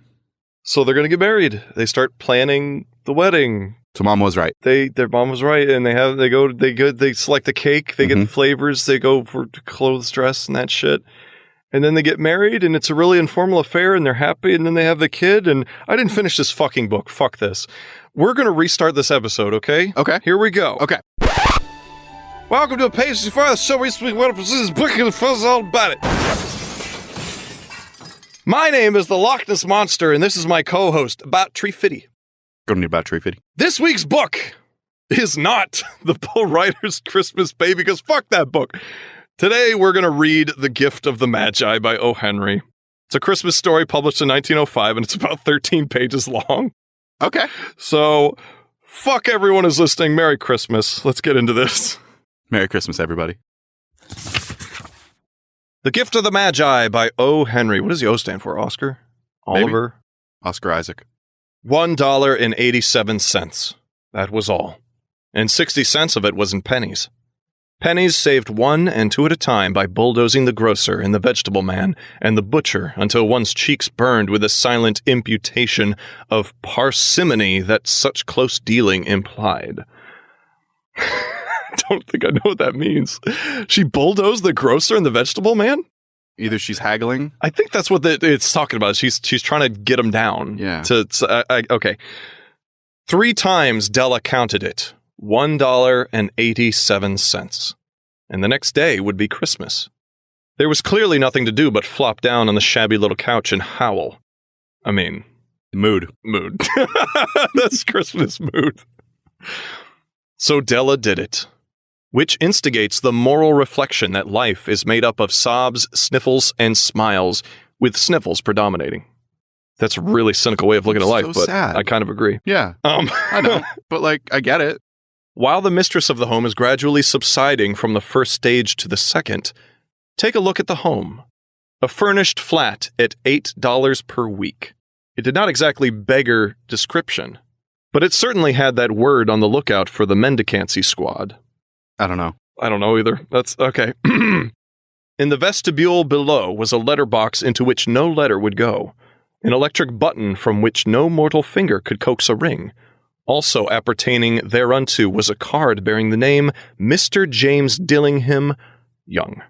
So they're going to get married. They start planning the wedding. So mom was right. Their mom was right, and they select the cake, they get the flavors, they go for clothes, dress, and that shit. And then they get married, and it's a really informal affair, and they're happy, and then they have the kid, and I didn't finish this fucking book. Fuck this. We're going to restart this episode, okay? Okay. Here we go. Okay. Welcome to a page before the show. We speak what this book and fuzz all about it. My name is the Loch Ness Monster, and this is my co-host, About Tree Fitty. Gonna need about Tree Fitty. This week's book is not The Bull Rider's Christmas Baby, because fuck that book. Today, we're going to read The Gift of the Magi by O. Henry. It's a Christmas story published in 1905, and it's about 13 pages long. Okay. So, fuck everyone who's listening. Merry Christmas. Let's get into this. Merry Christmas, everybody. The Gift of the Magi by O. Henry. What does the O stand for, Oscar? Maybe. Oliver? Oscar Isaac. $1.87. That was all. And 60 cents of it was in pennies. Pennies saved 1 and 2 at a time by bulldozing the grocer and the vegetable man and the butcher until one's cheeks burned with a silent imputation of parsimony that such close dealing implied. I don't think I know what that means. She bulldozed the grocer and the vegetable man? Either she's haggling. I think that's what it's talking about. She's trying to get him down. Yeah. Okay. 3 times Della counted it. $1.87. And the next day would be Christmas. There was clearly nothing to do but flop down on the shabby little couch and howl. I mean, Mood. That's Christmas mood. So Della did it, which instigates the moral reflection that life is made up of sobs, sniffles, and smiles, with sniffles predominating. That's a really cynical way of looking at life, So but sad. I kind of agree. Yeah. I know. But I get it. While the mistress of the home is gradually subsiding from the first stage to the second, take a look at the home. A furnished flat at $8 per week. It did not exactly beggar description, but it certainly had that word on the lookout for the mendicancy squad. I don't know. I don't know either. That's okay. In the vestibule below was a letterbox into which no letter would go. an electric button from which no mortal finger could coax a ring. Also appertaining thereunto was a card bearing the name Mr. James Dillingham Young.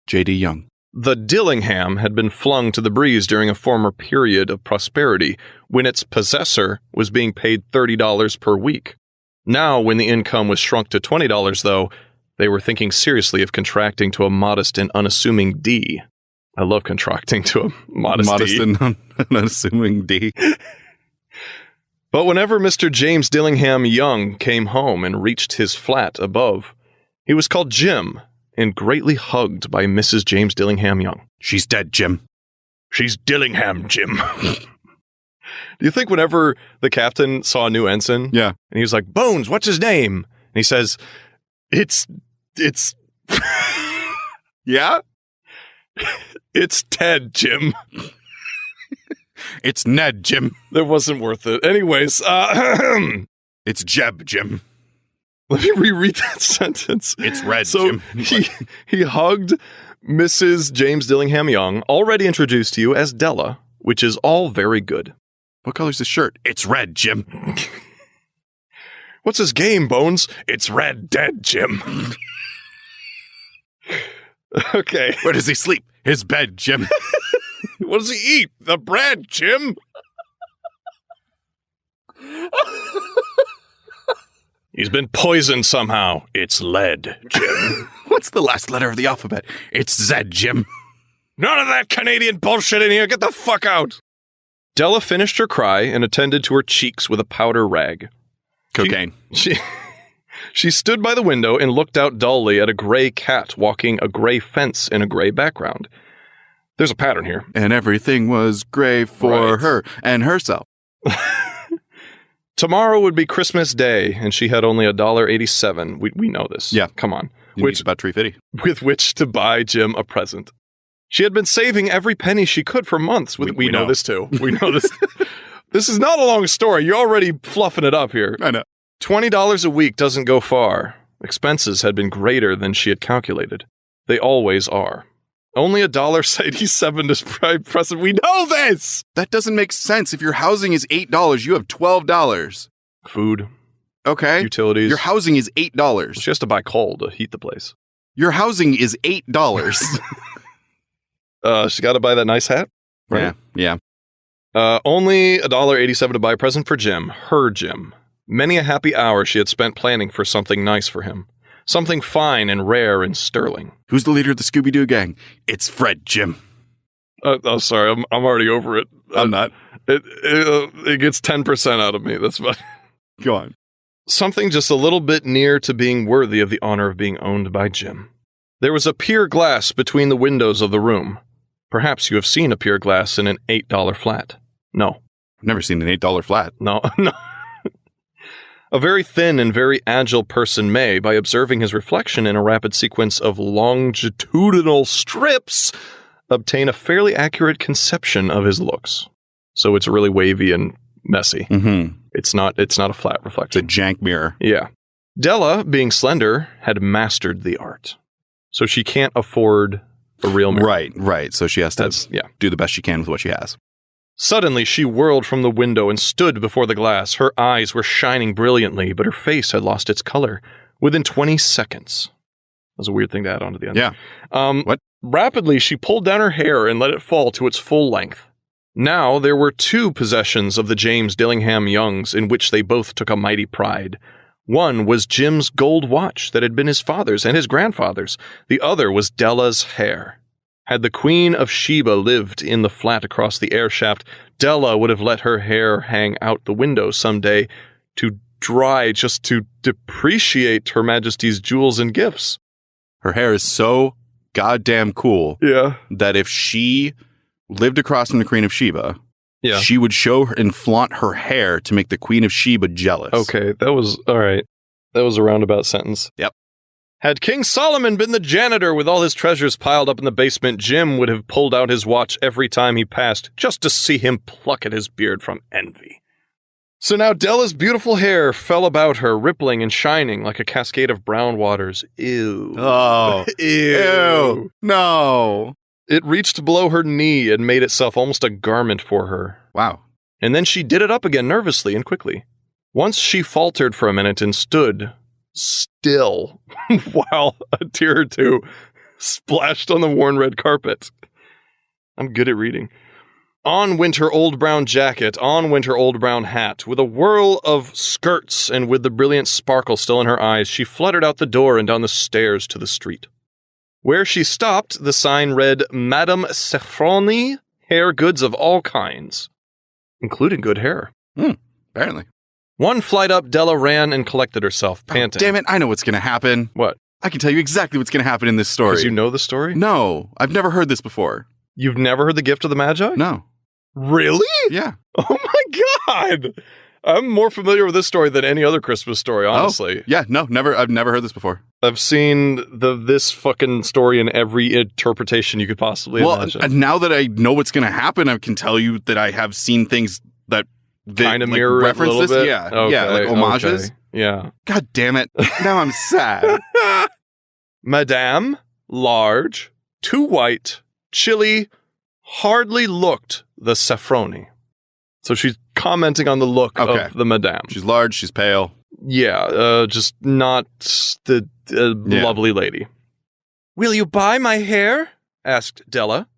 J.D. Young. The Dillingham had been flung to the breeze during a former period of prosperity when its possessor was being paid $30 per week. Now, when the income was shrunk to $20, though, they were thinking seriously of contracting to a modest and unassuming D. I love contracting to a modest D. And unassuming D. But whenever Mr. James Dillingham Young came home and reached his flat above, he was called Jim and greatly hugged by Mrs. James Dillingham Young. She's dead, Jim. She's Dillingham, Jim. Do you think whenever the captain saw a new ensign, Yeah. and he was like, Bones, what's his name? And he says, it's Yeah? It's Ted, Jim. It's Ned, Jim. That wasn't worth it. Anyways, It's Jeb, Jim. let me reread that sentence. It's Red, So Jim. he hugged Mrs. James Dillingham Young, already introduced to you as Della, which is all very good. What color's his shirt? It's red, Jim. What's his game, Bones? It's Red Dead, Jim. Okay. Where does he sleep? His bed, Jim. What does he eat? The bread, Jim. He's been poisoned somehow. It's lead, Jim. What's the last letter of the alphabet? It's Z, Jim. None of that Canadian bullshit in here. Get the fuck out. Della finished her cry and attended to her cheeks with a powder rag. Cocaine. She stood by the window and looked out dully at a gray cat walking a gray fence in a gray background. There's a pattern here. And everything was gray for Right. her and herself. Tomorrow would be Christmas Day, and she had only $1.87. We know this. Yeah. Come on. Which about $3.50. With which to buy Jim a present. She had been saving every penny she could for months. We know this too. We know this. This is not a long story. You're already fluffing it up here. I know. $20 a week doesn't go far. Expenses had been greater than she had calculated. They always are. Only $1.87 to buy present. We know this! That doesn't make sense. If your housing is $8, you have $12. Food, Okay. utilities. Your housing is $8. She has to buy coal to heat the place. Your housing is $8. She's got to buy that nice hat. Right? Yeah. Only $1.87 to buy a present for Jim, her Jim. Many a happy hour she had spent planning for something nice for him. Something fine and rare and sterling. Who's the leader of the Scooby-Doo gang? It's Fred, Jim. Sorry, I'm already over it. I'm not. It gets 10% out of me. That's fine. Go on. Something just a little bit near to being worthy of the honor of being owned by Jim. There was a pier glass between the windows of the room. Perhaps you have seen a pier glass in an $8 flat. No. I've never seen an $8 flat. No. A very thin and very agile person may, by observing his reflection in a rapid sequence of longitudinal strips, obtain a fairly accurate conception of his looks. So it's really wavy and messy. Mm-hmm. It's not a flat It's a reflection. jank mirror. Yeah. Della, being slender, had mastered the art. So she can't afford a real mirror. Right. So she has to do the best she can with what she has. Suddenly, she whirled from the window and stood before the glass. Her eyes were shining brilliantly, but her face had lost its color within 20 seconds. That was a weird thing to add on to the end. Yeah. What? Rapidly, she pulled down her hair and let it fall to its full length. Now, there were two possessions of the James Dillingham Youngs in which they both took a mighty pride. One was Jim's gold watch that had been his father's and his grandfather's. The other was Della's hair. Had the Queen of Sheba lived in the flat across the air shaft, Della would have let her hair hang out the window someday to dry just to depreciate Her Majesty's jewels and gifts. Her hair is so goddamn cool Yeah. that if she lived across from the Queen of Sheba, Yeah. she would show her and flaunt her hair to make the Queen of Sheba jealous. Okay, that was all right. That was a roundabout sentence. Yep. Had King Solomon been the janitor with all his treasures piled up in the basement, Jim would have pulled out his watch every time he passed just to see him pluck at his beard from envy. So now Della's beautiful hair fell about her, rippling and shining like a cascade of brown waters. Ew. Oh. Ew. No. It reached below her knee and made itself almost a garment for her. Wow. And then she did it up again nervously and quickly. Once she faltered for a minute and stood still while a tear or two splashed on the worn red carpet. I'm good at reading. On went her old brown jacket, on went her old brown hat. With a whirl of skirts and with the brilliant sparkle still in her eyes, she fluttered out the door and down the stairs to the street. Where she stopped, the sign read, Madame Safroni, hair goods of all kinds, including good hair. Apparently. One flight up, Della ran and collected herself, panting. Damn it, I know what's going to happen. What? I can tell you exactly what's going to happen in this story. Because you know the story? No, I've never heard this before. You've never heard the gift of the Magi? No. Really? Yeah. Oh my God. I'm more familiar with this story than any other Christmas story, honestly. Oh, yeah, no, never. I've never heard this before. I've seen this fucking story in every interpretation you could possibly imagine. Well, now that I know what's going to happen, I can tell you that I have seen things that kind of mirror reference it a little this. bit? Yeah, Okay, yeah, like homages. okay. Yeah. God damn it. Now I'm sad. Madame, large, too white, chilly, hardly looked the Safroni. So she's commenting on the look of the Madame. She's large, she's pale. Yeah, just not the lovely lady. Will you buy my hair? Asked Della.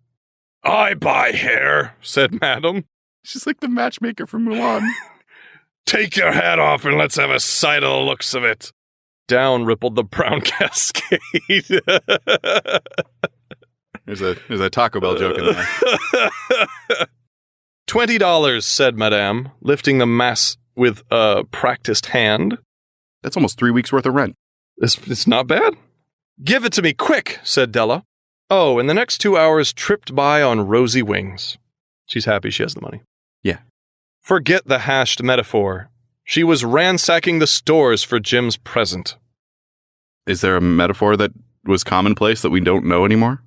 I buy hair, said Madame. She's like the matchmaker from Mulan. Take your hat off and let's have a sight of the looks of it. Down rippled the brown cascade. There's a Taco Bell joke in there. $20, said Madame, lifting the mass with a practiced hand. That's almost 3 weeks worth of rent. It's not bad. Give it to me, quick, said Della. Oh, and the next 2 hours tripped by on rosy wings. She's happy she has the money. Yeah. Forget the hashed metaphor. She was ransacking the stores for Jim's present. Is there a metaphor that was commonplace that we don't know anymore?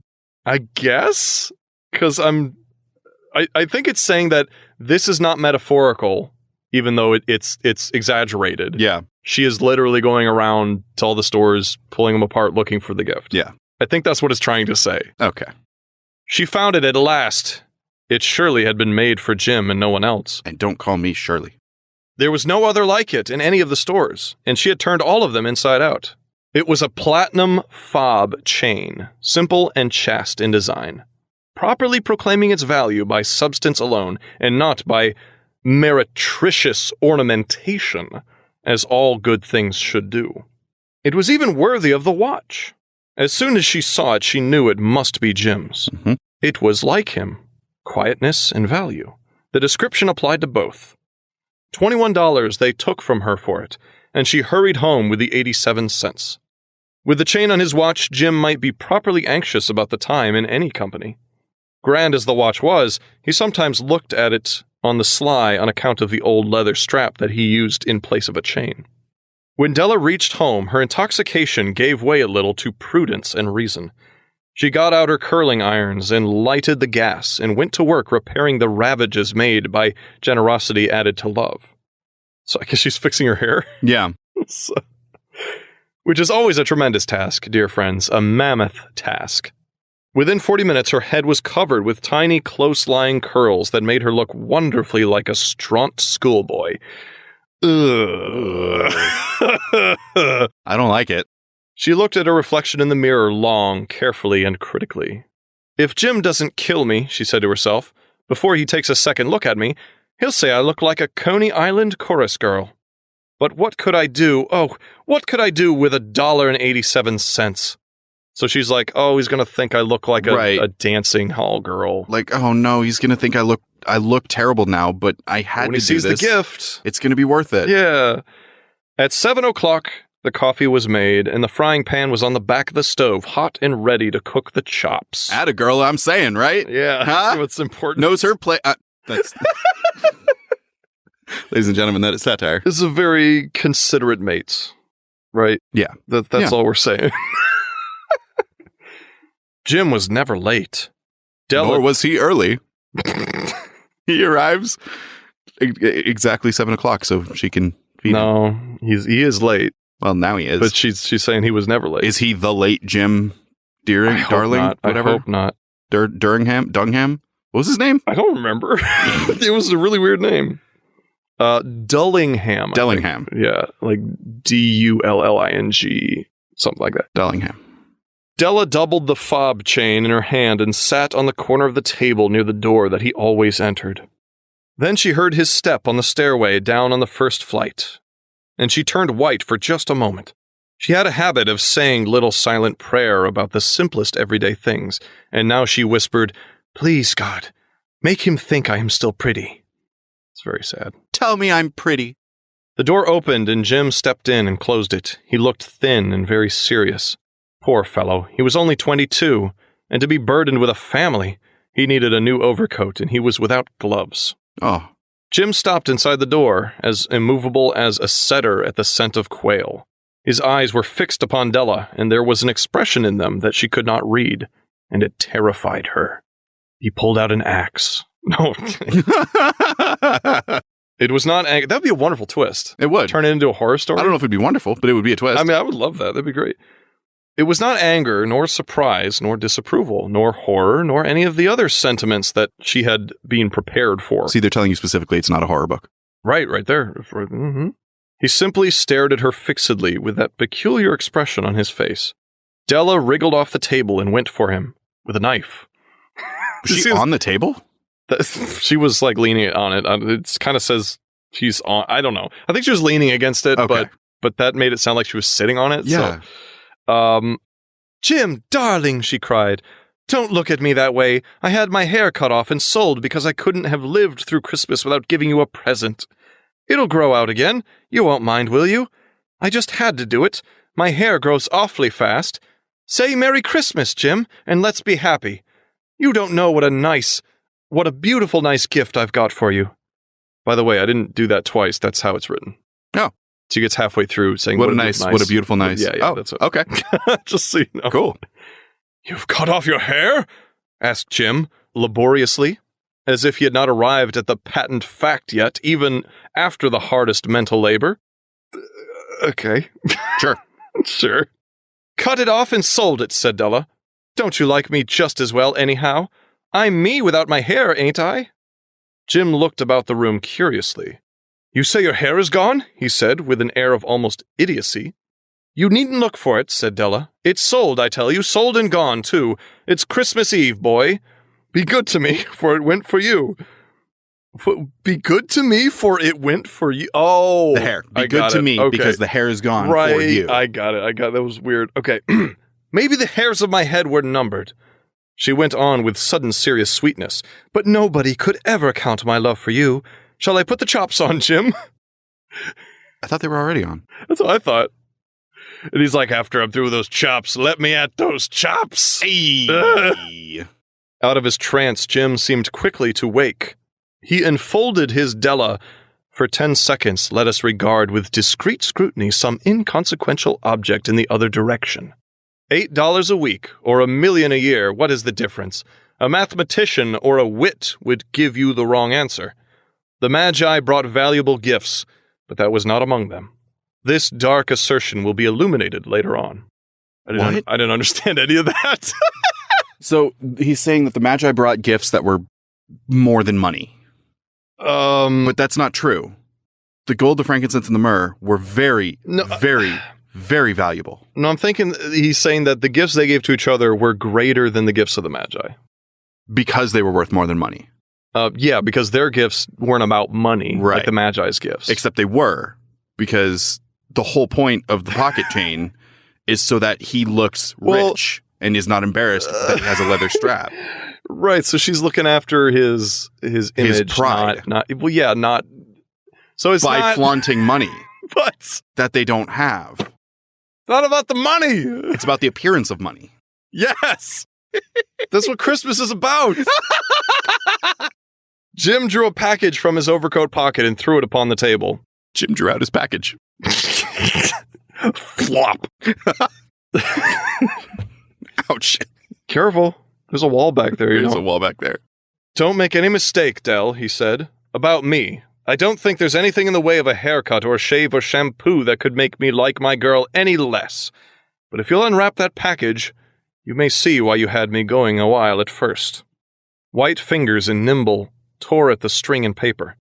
I guess? Because I think it's saying that this is not metaphorical, even though it's exaggerated. Yeah. She is literally going around to all the stores, pulling them apart, looking for the gift. Yeah. I think that's what it's trying to say. Okay. She found it at last. It surely had been made for Jim and no one else. And don't call me Shirley. There was no other like it in any of the stores, and she had turned all of them inside out. It was a platinum fob chain, simple and chaste in design, properly proclaiming its value by substance alone and not by meretricious ornamentation, as all good things should do. It was even worthy of the watch. As soon as she saw it, she knew it must be Jim's. Mm-hmm. It was like him, quietness and value. The description applied to both. $21 they took from her for it, and she hurried home with the 87 cents. With the chain on his watch, Jim might be properly anxious about the time in any company. Grand as the watch was, he sometimes looked at it on the sly on account of the old leather strap that he used in place of a chain. When Della reached home, her intoxication gave way a little to prudence and reason. She got out her curling irons and lighted the gas and went to work repairing the ravages made by generosity added to love. So I guess she's fixing her hair? Yeah. Which is always a tremendous task, dear friends, a mammoth task. Within 40 minutes, her head was covered with tiny, close-lying curls that made her look wonderfully like a straunt schoolboy. Ugh. I don't like it. She looked at her reflection in the mirror long, carefully, and critically. If Jim doesn't kill me, she said to herself, before he takes a second look at me, he'll say I look like a Coney Island chorus girl. But what could I do? Oh, what could I do with $1.87? So she's like, oh, he's going to think I look like a dancing hall girl. Like, oh no, he's going to think I look terrible now, but I had when to he sees do this. The gift. It's going to be worth it. Yeah. At 7 o'clock, the coffee was made, and the frying pan was on the back of the stove, hot and ready to cook the chops. Atta girl, I'm saying, right? Yeah, huh? What's important. Knows her play. That's... Ladies and gentlemen, that is satire. This is a very considerate mate, right? Yeah. That's all we're saying. Jim was never late. Nor was he early. He arrives exactly 7 o'clock, so she can feed him. He is late. Well, now he is. But she's saying he was never late. Is he the late Jim Deering, darling? Not. Whatever. I hope not. Dungham? What was his name? I don't remember. It was a really weird name. Dullingham. Dellingham. Yeah, like Dulling, something like that. Dellingham. Della doubled the fob chain in her hand and sat on the corner of the table near the door that he always entered. Then she heard his step on the stairway down on the first flight, and she turned white for just a moment. She had a habit of saying little silent prayer about the simplest everyday things, and now she whispered, "Please, God, make him think I am still pretty." It's very sad. Tell me I'm pretty. The door opened and Jim stepped in and closed it. He looked thin and very serious. Poor fellow, he was only 22, and to be burdened with a family, he needed a new overcoat and he was without gloves. Oh. Jim stopped inside the door, as immovable as a setter at the scent of quail. His eyes were fixed upon Della, and there was an expression in them that she could not read, and it terrified her. He pulled out an axe. No. It was not anger. That would be a wonderful twist. It would. Turn it into a horror story. I don't know if it'd be wonderful, but it would be a twist. I mean, I would love that. That'd be great. It was not anger, nor surprise, nor disapproval, nor horror, nor any of the other sentiments that she had been prepared for. See, they're telling you specifically it's not a horror book. Right there. Mm-hmm. He simply stared at her fixedly with that peculiar expression on his face. Della wriggled off the table and went for him with a knife. Was she on the table? She was like leaning on it. It kind of says she's on. I don't know. I think she was leaning against it, okay. but that made it sound like she was sitting on it. Yeah. So, Jim, darling, she cried. Don't look at me that way. I had my hair cut off and sold because I couldn't have lived through Christmas without giving you a present. It'll grow out again. You won't mind, will you? I just had to do it. My hair grows awfully fast. Say Merry Christmas, Jim, and let's be happy. You don't know what a beautiful, nice gift I've got for you. By the way, I didn't do that twice. That's how it's written. Oh. She gets halfway through saying, what a beautiful, nice. Yeah, oh, that's it. Okay. Just so you know. Cool. You've cut off your hair? Asked Jim, laboriously, as if he had not arrived at the patent fact yet, even after the hardest mental labor. Okay. Sure. Sure. Cut it off and sold it, said Della. Don't you like me just as well, anyhow? I'm me without my hair, ain't I? Jim looked about the room curiously. You say your hair is gone? He said, with an air of almost idiocy. You needn't look for it, said Della. It's sold, I tell you, sold and gone, too. It's Christmas Eve, boy. Be good to me, for it went for you. Be good to me, for it went for you. Oh. The hair. Be good to me, because the hair is gone for you. I got it. That was weird. Okay. Maybe the hairs of my head were numbered. She went on with sudden serious sweetness. But nobody could ever count my love for you. Shall I put the chops on, Jim? I thought they were already on. That's what I thought. And he's like, after I'm through with those chops, let me at those chops. Hey. Out of his trance, Jim seemed quickly to wake. He enfolded his Della. For 10 seconds, let us regard with discreet scrutiny some inconsequential object in the other direction. $8 a week, or $1 million a year, what is the difference? A mathematician or a wit would give you the wrong answer. The Magi brought valuable gifts, but that was not among them. This dark assertion will be illuminated later on. I didn't understand any of that. So he's saying that the Magi brought gifts that were more than money. But that's not true. The gold, the frankincense, and the myrrh were very, very valuable. No, I'm thinking he's saying that the gifts they gave to each other were greater than the gifts of the Magi. Because they were worth more than money. Yeah, because their gifts weren't about money, right, like the Magi's gifts. Except they were, because the whole point of the pocket chain is so that he looks rich and is not embarrassed that he has a leather strap. Right, so she's looking after his image, his pride. Not so it's by not flaunting money, but that they don't have. It's not about the money. It's about the appearance of money. Yes, that's what Christmas is about. Jim drew a package from his overcoat pocket and threw it upon the table. Jim drew out his package. Flop. Ouch. Careful. There's a wall back there. There's a wall back there. Don't make any mistake, Del, he said. About me. I don't think there's anything in the way of a haircut or shave or shampoo that could make me like my girl any less. But if you'll unwrap that package, You may see why you had me going a while at first. White fingers and nimble tore at the string and paper.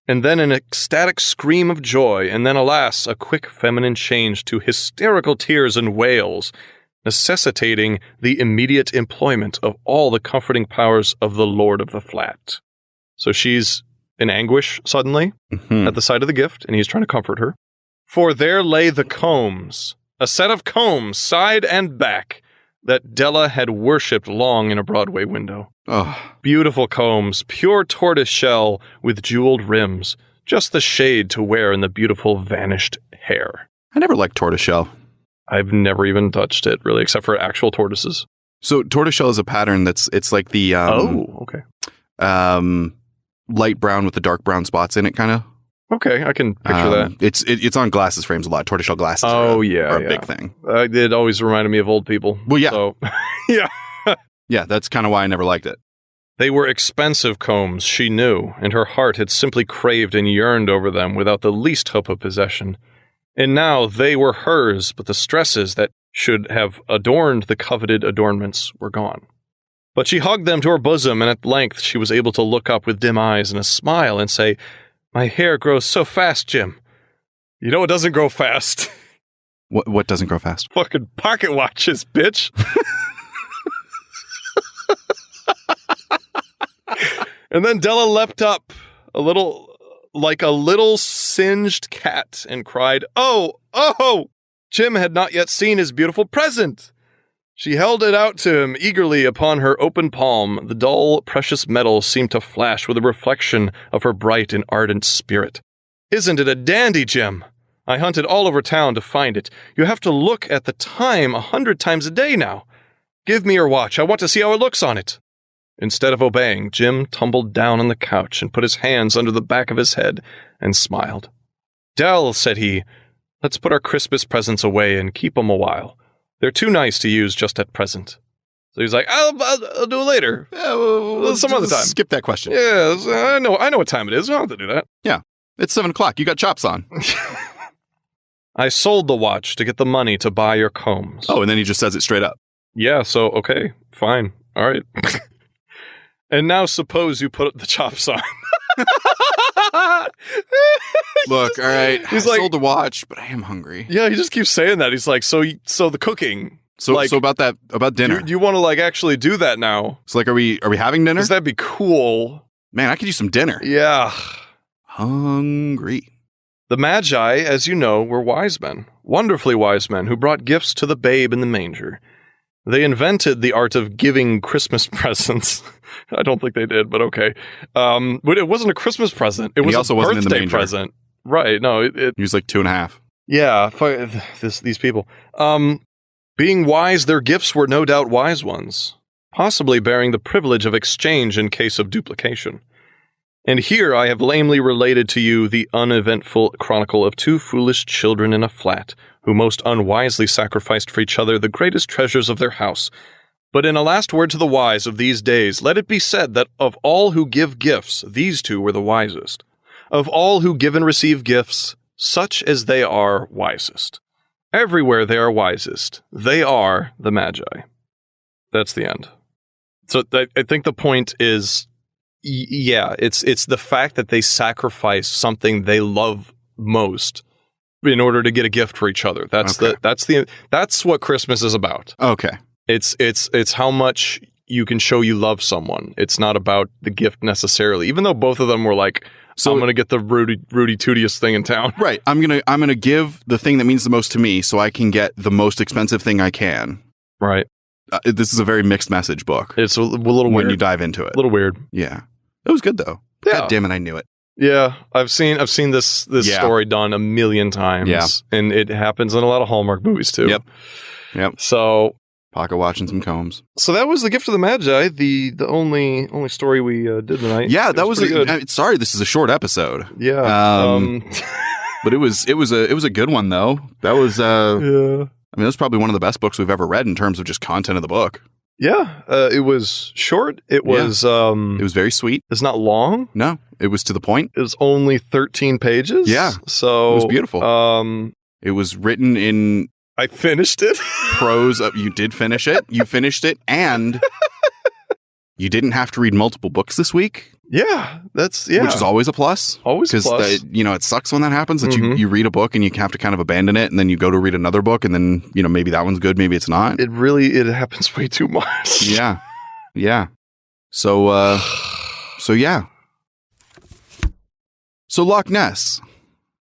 And then an ecstatic scream of joy, and then, alas, a quick feminine change to hysterical tears and wails, necessitating the immediate employment of all the comforting powers of the Lord of the Flat. So she's in anguish suddenly at the sight of the gift, and he's trying to comfort her. For there lay the combs, a set of combs, side and back, that Della had worshipped long in a Broadway window. Oh. Beautiful combs, pure tortoise shell with jeweled rims, just the shade to wear in the beautiful vanished hair. I never liked tortoiseshell. I've never even touched it, really, except for actual tortoises. So tortoiseshell is a pattern it's like the okay. Light brown with the dark brown spots in it, kind of. Okay, I can picture that. It's on glasses frames a lot. Tortoiseshell glasses are a big thing. It always reminded me of old people. Well, yeah. So, yeah. Yeah, that's kind of why I never liked it. They were expensive combs, she knew, and her heart had simply craved and yearned over them without the least hope of possession. And now they were hers, but the stresses that should have adorned the coveted adornments were gone. But she hugged them to her bosom, and at length she was able to look up with dim eyes and a smile and say, "My hair grows so fast, Jim." You know what doesn't grow fast? What doesn't grow fast? Fucking pocket watches, bitch. And then Della leapt up, like a little singed cat, and cried, "Oh, oh!" Jim had not yet seen his beautiful present. She held it out to him eagerly upon her open palm. The dull, precious metal seemed to flash with a reflection of her bright and ardent spirit. "Isn't it a dandy, Jim? I hunted all over town to find it. You have to look at the time 100 times a day now. Give me your watch. I want to see how it looks on it." Instead of obeying, Jim tumbled down on the couch and put his hands under the back of his head and smiled. "Dell," said he, "let's put our Christmas presents away and keep 'em a while. They're too nice to use just at present." So he's like, I'll do it later. Yeah, well, some other time. Skip that question. Yeah, I know what time it is. I don't have to do that. Yeah, it's 7 o'clock. You got chops on. "I sold the watch to get the money to buy your combs." Oh, and then he just says it straight up. Yeah, so, okay, fine. All right. "And now suppose you put the chops on." Look, all right, He's I like, sold the watch, but I am hungry. Yeah, he just keeps saying that. He's like, so the cooking. So like, about dinner. You want to like actually do that now? So like, are we having dinner? Because that'd be cool. Man, I could use some dinner. Yeah. Hungry. The Magi, as you know, were wise men, wonderfully wise men who brought gifts to the babe in the manger. They invented the art of giving Christmas presents. I don't think they did, but okay. But it wasn't a Christmas present. It was also a wasn't in the birthday manger. present. Right. No, He was like 2.5. Yeah, these people. Being wise, their gifts were no doubt wise ones, possibly bearing the privilege of exchange in case of duplication. And here I have lamely related to you the uneventful chronicle of 2 foolish children in a flat, who most unwisely sacrificed for each other the greatest treasures of their house. But in a last word to the wise of these days, let it be said that of all who give gifts, these 2 were the wisest. Of all who give and receive gifts, such as they are wisest. Everywhere they are wisest. They are the Magi. That's the end. So I think the point is, yeah, it's the fact that they sacrifice something they love most in order to get a gift for each other. That's what Christmas is about. Okay. It's how much you can show you love someone. It's not about the gift necessarily, even though both of them were like, so I'm going to get the Rudy Tootiest thing in town. Right. I'm going to give the thing that means the most to me so I can get the most expensive thing I can. Right. This is a very mixed message book. It's a little weird. When you dive into it. A little weird. Yeah. It was good though. Yeah. God damn it, I knew it. Yeah, I've seen this story done a million times. Yeah. And it happens in a lot of Hallmark movies too. Yep. So pocket watch and some combs. So that was The Gift of the Magi, the only story we did tonight. Yeah, that was good. Sorry, this is a short episode. Yeah. But it was a good one though. That was yeah. I mean, that's probably one of the best books we've ever read in terms of just content of the book. Yeah, it was short. It was it was very sweet. It's not long. No, it was to the point. It was only 13 pages. Yeah. So It was beautiful. It was written in I finished it. Pros of you did finish it. You finished it, and you didn't have to read multiple books this week. Yeah, which is always a plus. Always a plus. Because it sucks when that happens. That you read a book and you have to kind of abandon it, and then you go to read another book, and then maybe that one's good, maybe it's not. It happens way too much. Yeah. So yeah. So Loch Ness.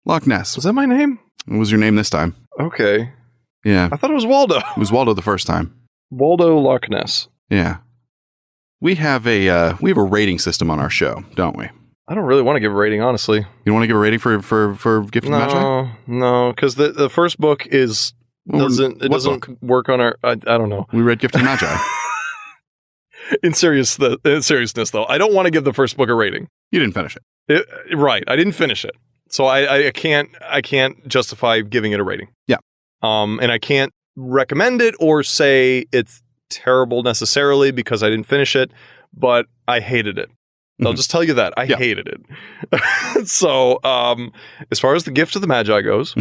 Was that my name? What was your name this time? Okay. Yeah. I thought it was Waldo. It was Waldo the first time. Waldo Loch Ness. Yeah. We have a rating system on our show, don't we? I don't really want to give a rating, honestly. You don't want to give a rating for Gift of the Magi? No, because the first book doesn't work on our. I don't know. We read Gift of the Magi. In seriousness, though, I don't want to give the first book a rating. You didn't finish it. Right, I didn't finish it, so I can't justify giving it a rating. Yeah. And I can't recommend it or say it's terrible necessarily because I didn't finish it, but I hated it. I'll just tell you that I hated it. So, as far as the Gift of the Magi goes,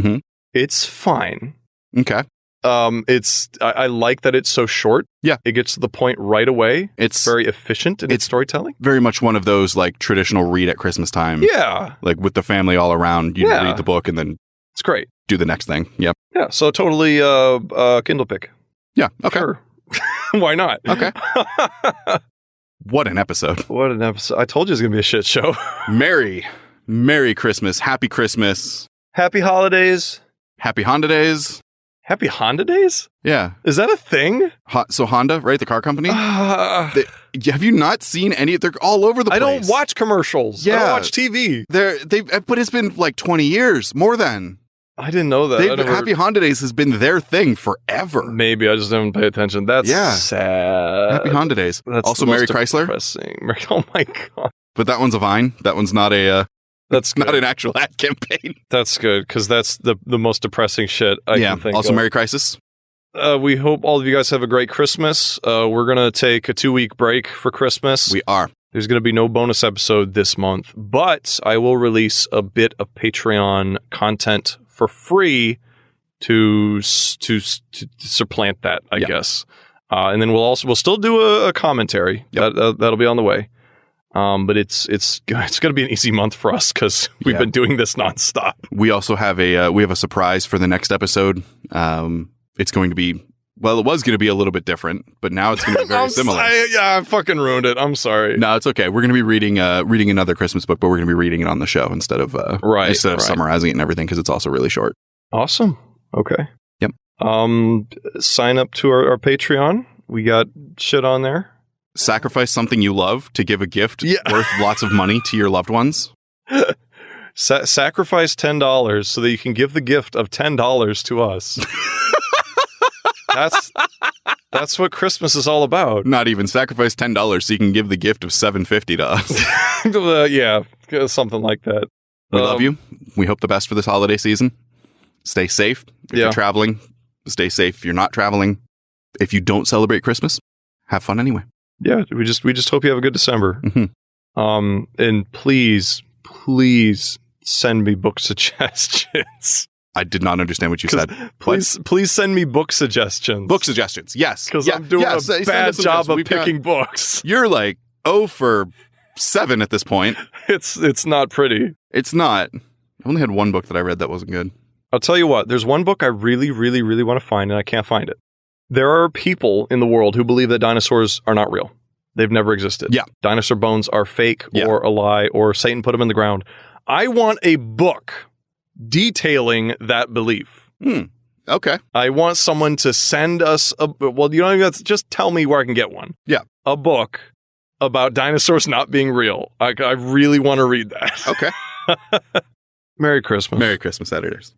it's fine. Okay. I like that it's so short. Yeah. It gets to the point right away. It's very efficient in its storytelling. Very much one of those like traditional read at Christmas time. Yeah. Like with the family all around, you read the book and then it's great. Do the next thing. Yep. Yeah. So totally Kindle pick. Yeah. Okay. Sure. Why not? Okay. What an episode. What an episode. I told you it was going to be a shit show. Merry Christmas. Happy Christmas. Happy holidays. Happy Honda Days. Happy Honda Days? Yeah. Is that a thing? So Honda, right? The car company? Have you not seen any? They're all over the place. I don't watch commercials. Yeah. I don't watch TV. But it's been like 20 years, more than. I didn't know that. Happy Honda Days has been their thing forever. Maybe I just didn't pay attention. That's sad. Happy Honda Days. That's also Mary Chrysler. Depressing. Oh my God. But that one's a Vine. That one's not a... That's not an actual ad campaign. That's good, because that's the most depressing shit I can think also of. Merry Crisis. We hope all of you guys have a great Christmas. We're going to take a 2-week break for Christmas. We are. There's going to be no bonus episode this month, but I will release a bit of Patreon content for free to supplant that, I guess. And then we'll still do a commentary. Yep. That'll be on the way. But it's going to be an easy month for us because we've been doing this nonstop. We also have a surprise for the next episode. It's going to be, well, it was going to be a little bit different, but now it's going to be very similar. I fucking ruined it. I'm sorry. No, it's okay. We're going to be reading another Christmas book, but we're going to be reading it on the show instead of summarizing it and everything because it's also really short. Awesome. Okay. Yep. Sign up to our Patreon. We got shit on there. Sacrifice something you love to give a gift worth lots of money to your loved ones. Sacrifice $10 so that you can give the gift of $10 to us. That's what Christmas is all about. Not even sacrifice $10 so you can give the gift of $7.50 to us. Yeah, something like that. We love you. We hope the best for this holiday season. Stay safe. If you're traveling, stay safe. If you're not traveling, if you don't celebrate Christmas, have fun anyway. Yeah, we just hope you have a good December. Mm-hmm. And please send me book suggestions. I did not understand what you said. Please send me book suggestions. Book suggestions, yes. Because I'm doing a bad job of picking books. You're like 0 for 7 at this point. It's not pretty. It's not. I only had one book that I read that wasn't good. I'll tell you what. There's one book I really, really, really want to find, and I can't find it. There are people in the world who believe that dinosaurs are not real. They've never existed. Yeah. Dinosaur bones are fake or a lie or Satan put them in the ground. I want a book detailing that belief. Okay. I want someone to send us just tell me where I can get one. Yeah. A book about dinosaurs not being real. I really want to read that. Okay. Merry Christmas. Merry Christmas, editors.